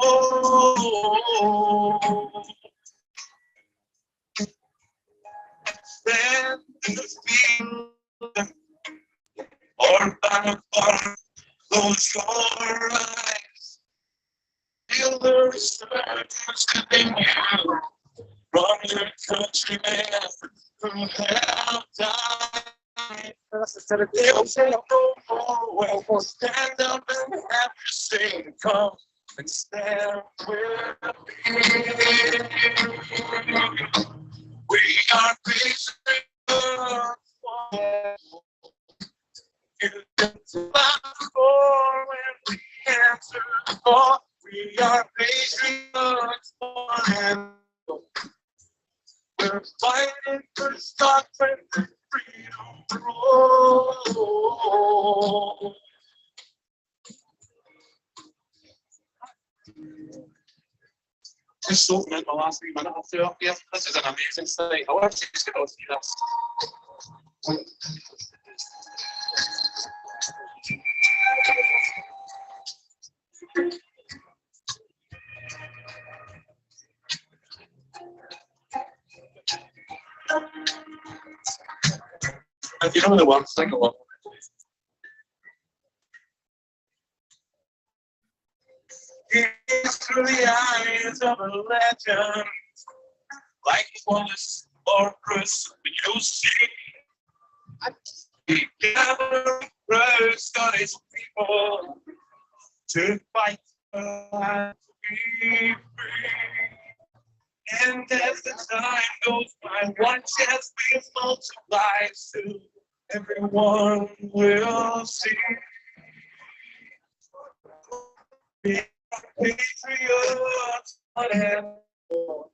stand in the field or by the fire. Close your eyes. Feel the resurgence within you from your countrymen who have died. They'll say no more. Well, stand up and have your say. Come and stand with me. We are patriots. You can survive. for. We are patriots, one and all. We're fighting for Scotland and freedom for all. Just soaking in the last 3 minutes or two up here. This is an amazing sight. I'll actually just go see this. If you know the one, sing along. It's through the eyes of a legend, like Wallace or Bruce, you'll see. We gather round Scottish people to fight for and to be free. And as the time goes by, watch as we multiply, soon everyone will see. We are patriots, one and all.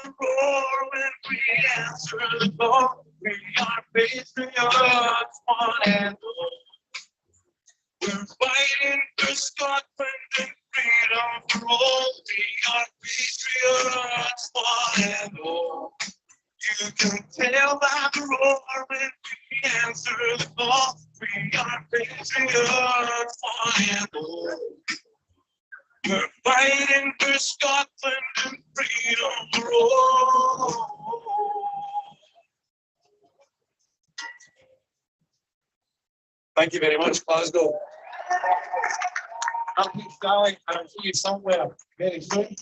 Roar when we answer the call. We are patriots, one and all. We're fighting for Scotland and freedom for all. We are patriots, one and all. You can tell by the roar when we answer the call. We are patriots, one and all. We're fighting for Scotland and freedom for all. Thank you very much, Glasgow. I'll keep going and I'll see you somewhere very soon.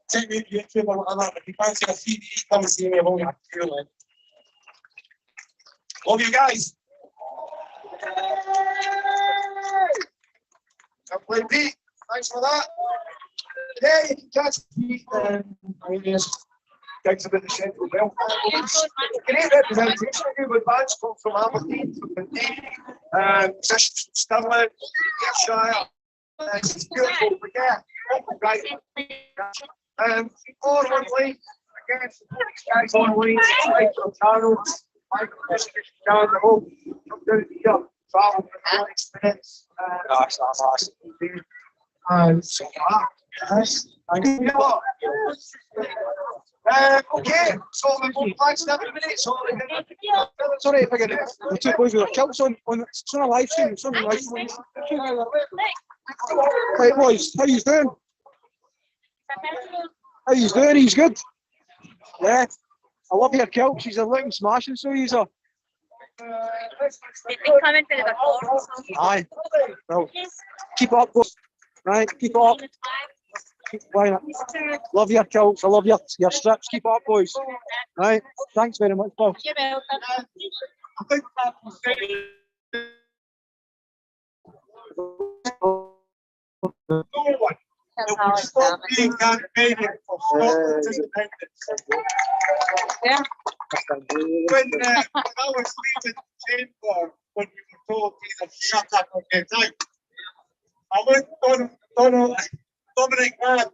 Take me to YouTube or whatever. If you fancy a CD, come and see me. I've only had to feel it. Love you guys. I'll play Pete. Thanks for that. Yeah, you can catch Pete and gigs about the Central Belt. Great representation with bands come from Aberdeen, from Dundee, musicians from Stirling, Ayrshire. It's beautiful. We get right. Or online, again, support these guys online, subscribe to our channel, like the district down the road, come down here, travel for the experience. Gosh, that's awesome. So yes, thank you. Okay, so we're going back 7 minutes. Sorry if I get it. The two boys with their kilts on. It's on a live stream. It's on a live stream. Right, boys, how you doing? How you doing? He's good. Yeah, I love your kilt. She's a looking smashing, so he's a. Aye. Well, keep up, boys. Right, keep it up. Why not? Love your kilts. I love your strips. Keep it up, boys. Right. Thanks very much, Paul. You're welcome. I think that was no one. That's It how will it's stop done. being campaigning for Scotland's independence. Yeah. When I was leaving the chamber, when we were told either shut up or get out, I looked Dominic Raab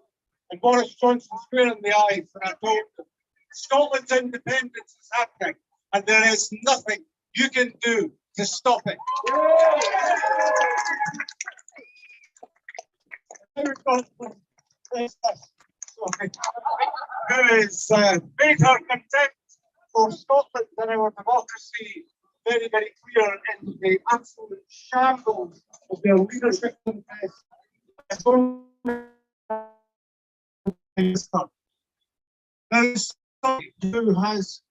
and Boris Johnson square in the eyes and I told them, Scotland's independence is happening and there is nothing you can do to stop it. Who is greater contempt for Scotland than our democracy, very, very clear in the absolute shambles of their leadership contest. There's somebody who has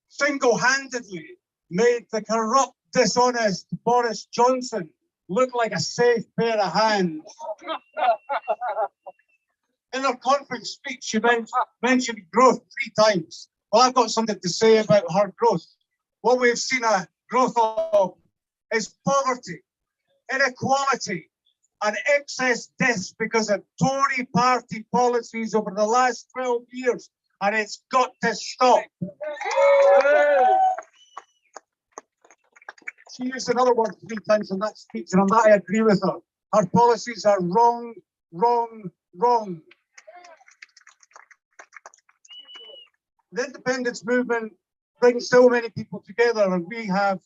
single-handedly made the corrupt, dishonest Boris Johnson look like a safe pair of hands. In her conference speech, she mentioned growth 3 times. Well, I've got something to say about her growth. What we've seen a growth of is poverty, inequality, and excess deaths because of Tory party policies over the last 12 years, and it's got to stop. She used another word 3 times in that speech, and on that I agree with her. Our policies are wrong, wrong, wrong. The independence movement brings so many people together, and we have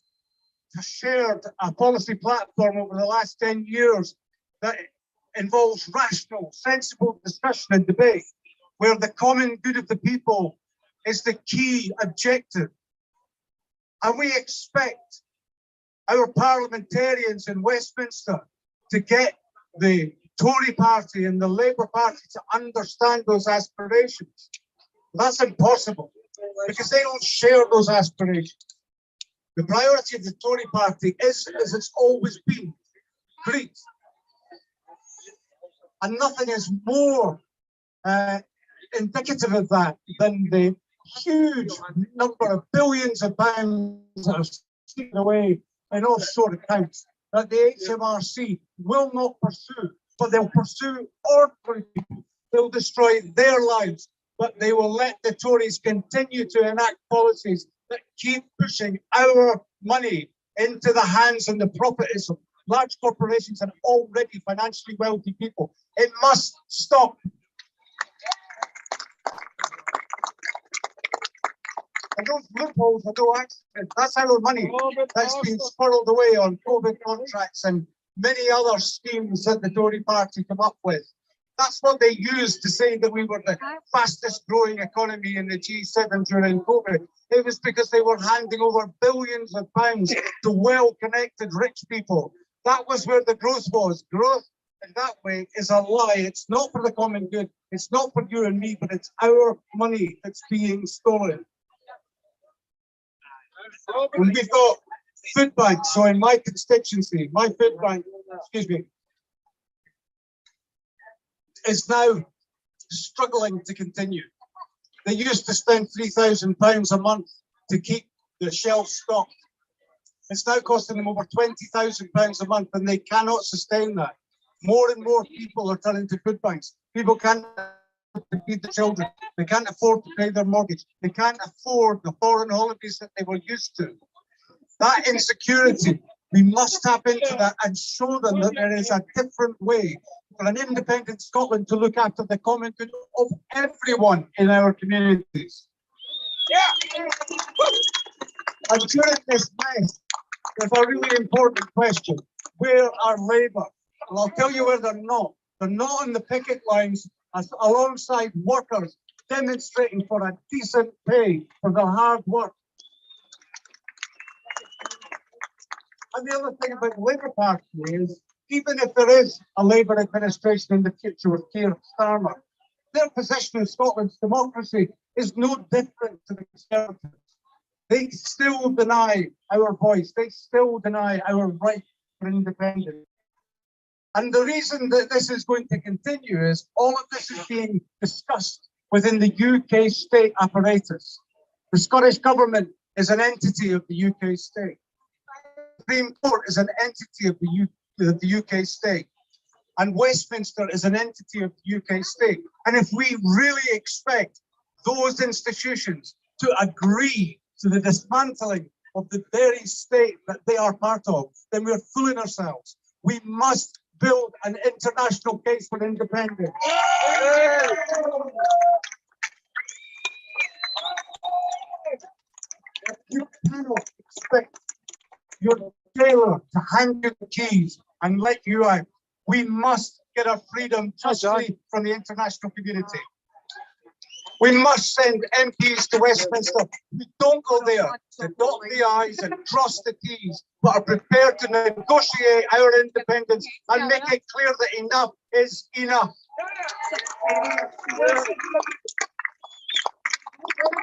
shared a policy platform over the last 10 years that involves rational, sensible discussion and debate, where the common good of the people is the key objective. And we expect our parliamentarians in Westminster to get the Tory party and the Labour Party to understand those aspirations. That's impossible because they don't share those aspirations. The priority of the Tory party is, as it's always been, greed. And nothing is more indicative of that than the huge number of billions of pounds that are taken away in offshore accounts that the HMRC will not pursue, but they'll pursue ordinary people. They'll destroy their lives, but they will let the Tories continue to enact policies that keep pushing our money into the hands and the profits of large corporations and already financially wealthy people. It must stop. And those loopholes are no accident. That's our money that's been squirreled away on COVID contracts and many other schemes that the Tory party come up with. That's what they used to say that we were the fastest growing economy in the G7 during COVID. It was because they were handing over billions of pounds to well-connected rich people. That was where the growth was. Growth in that way is a lie. It's not for the common good. It's not for you and me, but it's our money that's being stolen. And we've got food banks. So in my constituency, my food bank, excuse me, is now struggling to continue. They used to spend £3,000 a month to keep the shelves stocked. It's now costing them over £20,000 a month, and they cannot sustain that. More and more people are turning to food banks. People can't feed the children. They can't afford to pay their mortgage. They can't afford the foreign holidays that they were used to. That insecurity, we must tap into that and show them that there is a different way for an independent Scotland to look after the common good of everyone in our communities. And during this mess, there's a really important question. Where are Labour? Well, I'll tell you where they're not. They're not on the picket lines alongside workers demonstrating for a decent pay for their hard work. And the other thing about the Labour Party is, even if there is a Labour administration in the future with Keir Starmer, their position in Scotland's democracy is no different to the Conservatives. They still deny our voice. They still deny our right for independence. And the reason that this is going to continue is all of this is being discussed within the UK state apparatus. The Scottish Government is an entity of the UK state. The Supreme Court is an entity of the UK state. And Westminster is an entity of the UK state. And if we really expect those institutions to agree to the dismantling of the very state that they are part of, then we're fooling ourselves. We must build an international case for independence. You cannot expect your jailer to hand you the keys and let you out. We must get our freedom justly from the international community. We must send MPs to Westminster who don't go there to dot the I's and cross the T's, but are prepared to negotiate our independence and make it clear that enough is enough.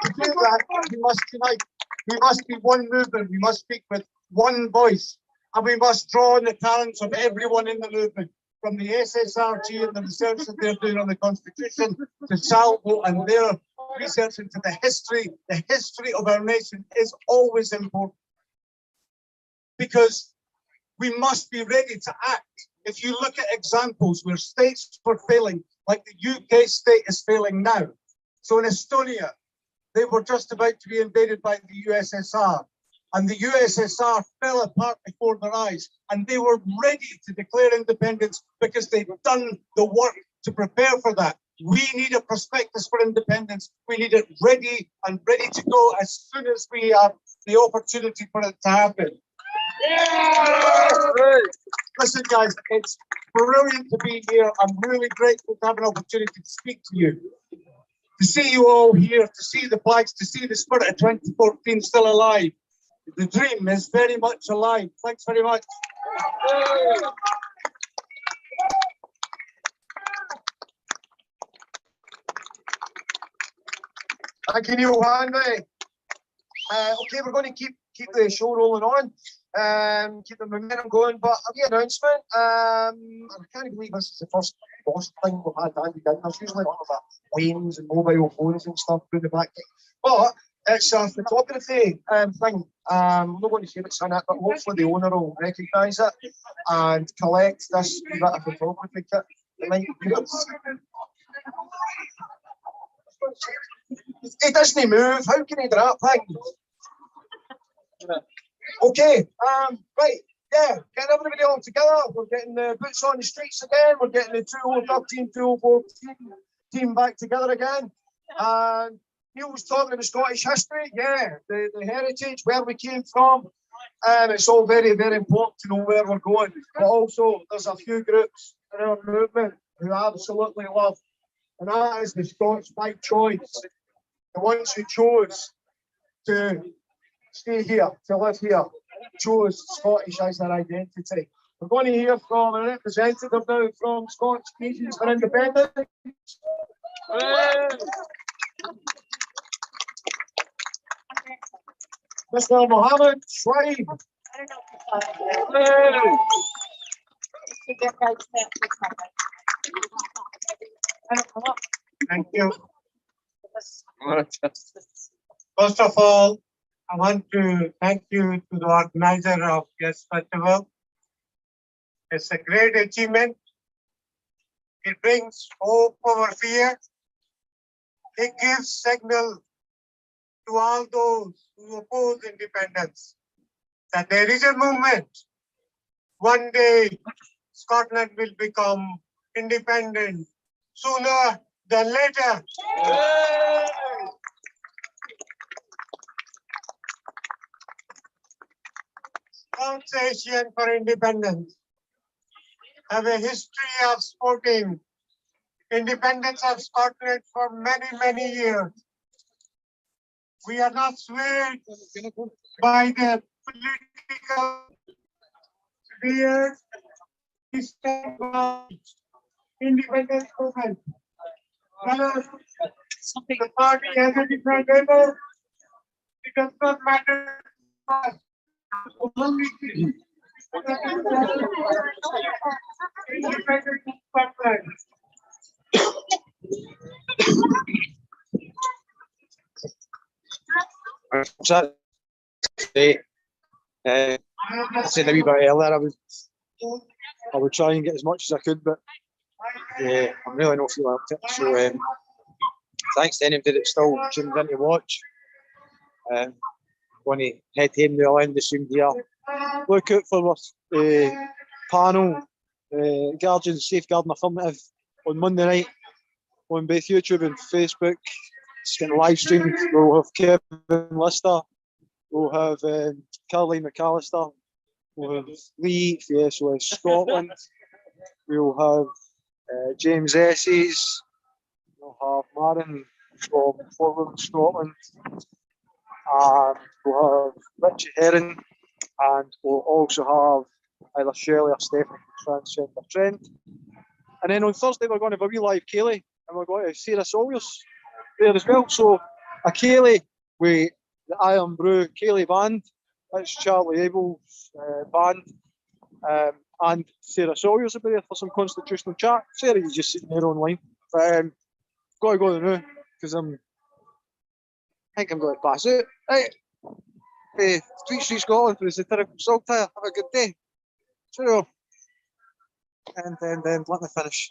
To do that, we must unite. We must be one movement. We must speak with one voice. And we must draw on the talents of everyone in the movement, from the SSRG and the research that they're doing on the Constitution, to Salvo and their research into the history. The history of our nation is always important, because we must be ready to act. If you look at examples where states were failing, like the UK state is failing now. So in Estonia, they were just about to be invaded by the USSR. and the USSR fell apart before their eyes, and they were ready to declare independence because they'd done the work to prepare for that. We need a prospectus for independence. We need it ready and ready to go as soon as we have the opportunity for it to happen. Yeah! Listen, guys, it's brilliant to be here. I'm really grateful to have an opportunity to speak to you. To see you all here, to see the flags, to see the spirit of 2014 still alive. The dream is very much alive. Thanks very much. Thank you, Neil Hanley. Okay, we're going to keep the show rolling on, keep the momentum going. But a wee announcement. I can't believe this is the first boss thing we've had Andy down. There's usually all of that planes and mobile phones and stuff through the back. But it's a photography thing. I'm not going to say what's in it, but hopefully the owner will recognise it and collect this wee bit of photography kit. It might be good. He doesn't move. How can he drop things? Okay, right, yeah, getting everybody all together. We're getting the boots on the streets again. We're getting the 2013, 2014 team back together again. And Neil was talking about Scottish history. Yeah, the heritage, where we came from. It's all very, very important to know where we're going. But also, there's a few groups in our movement who I absolutely love. And that is the Scots by choice. The ones who chose to stay here, to live here, chose Scottish as their identity. We're going to hear from a representative now from Scottish Nations for Independence. Mr. Mohammed Schweib. Thank you. First of all, I want to thank you to the organizer of this festival. It's a great achievement. It brings hope over fear. It gives signal to all those who oppose independence that there is a movement. One day, Scotland will become independent sooner than later. Association for Independence have a history of supporting independence of Scotland for many, many years. We are not swayed by the political spheres. We stand by independence movement. Whether the party has a different label, it does not matter to us. I said a wee bit earlier, I would try and get as much as I could, but I'm really not feeling up to it. So thanks to anybody that's still tuned in to watch. Going to head home now, I'll end the stream here. Look out for our panel, Guardians Safeguarding Affirmative, on Monday night on both YouTube and Facebook. It's getting live streamed. We'll have Kevin Lister, we'll have Caroline McAllister, we'll have Lee for SOS Scotland, we'll have James Esses, we'll have Marin from Forward Scotland, and we'll have Richie Herring, and we'll also have either Shirley or Stephanie from Transgender Trend. And then on Thursday we're going to have a wee live Kaylee, and we're going to Sarah Sawyers there as well. So a Kaylee with the Iron Brew Kaylee band, that's Charlie Abel's band, and Sarah Sawyers will be there for some constitutional chat. Sarah, you're just sitting there online. But got to go now because I think I'm going to pass out. Right. TweetStreet Scotland for the satirical satire. Have a good day. Cheerio. And then let me finish.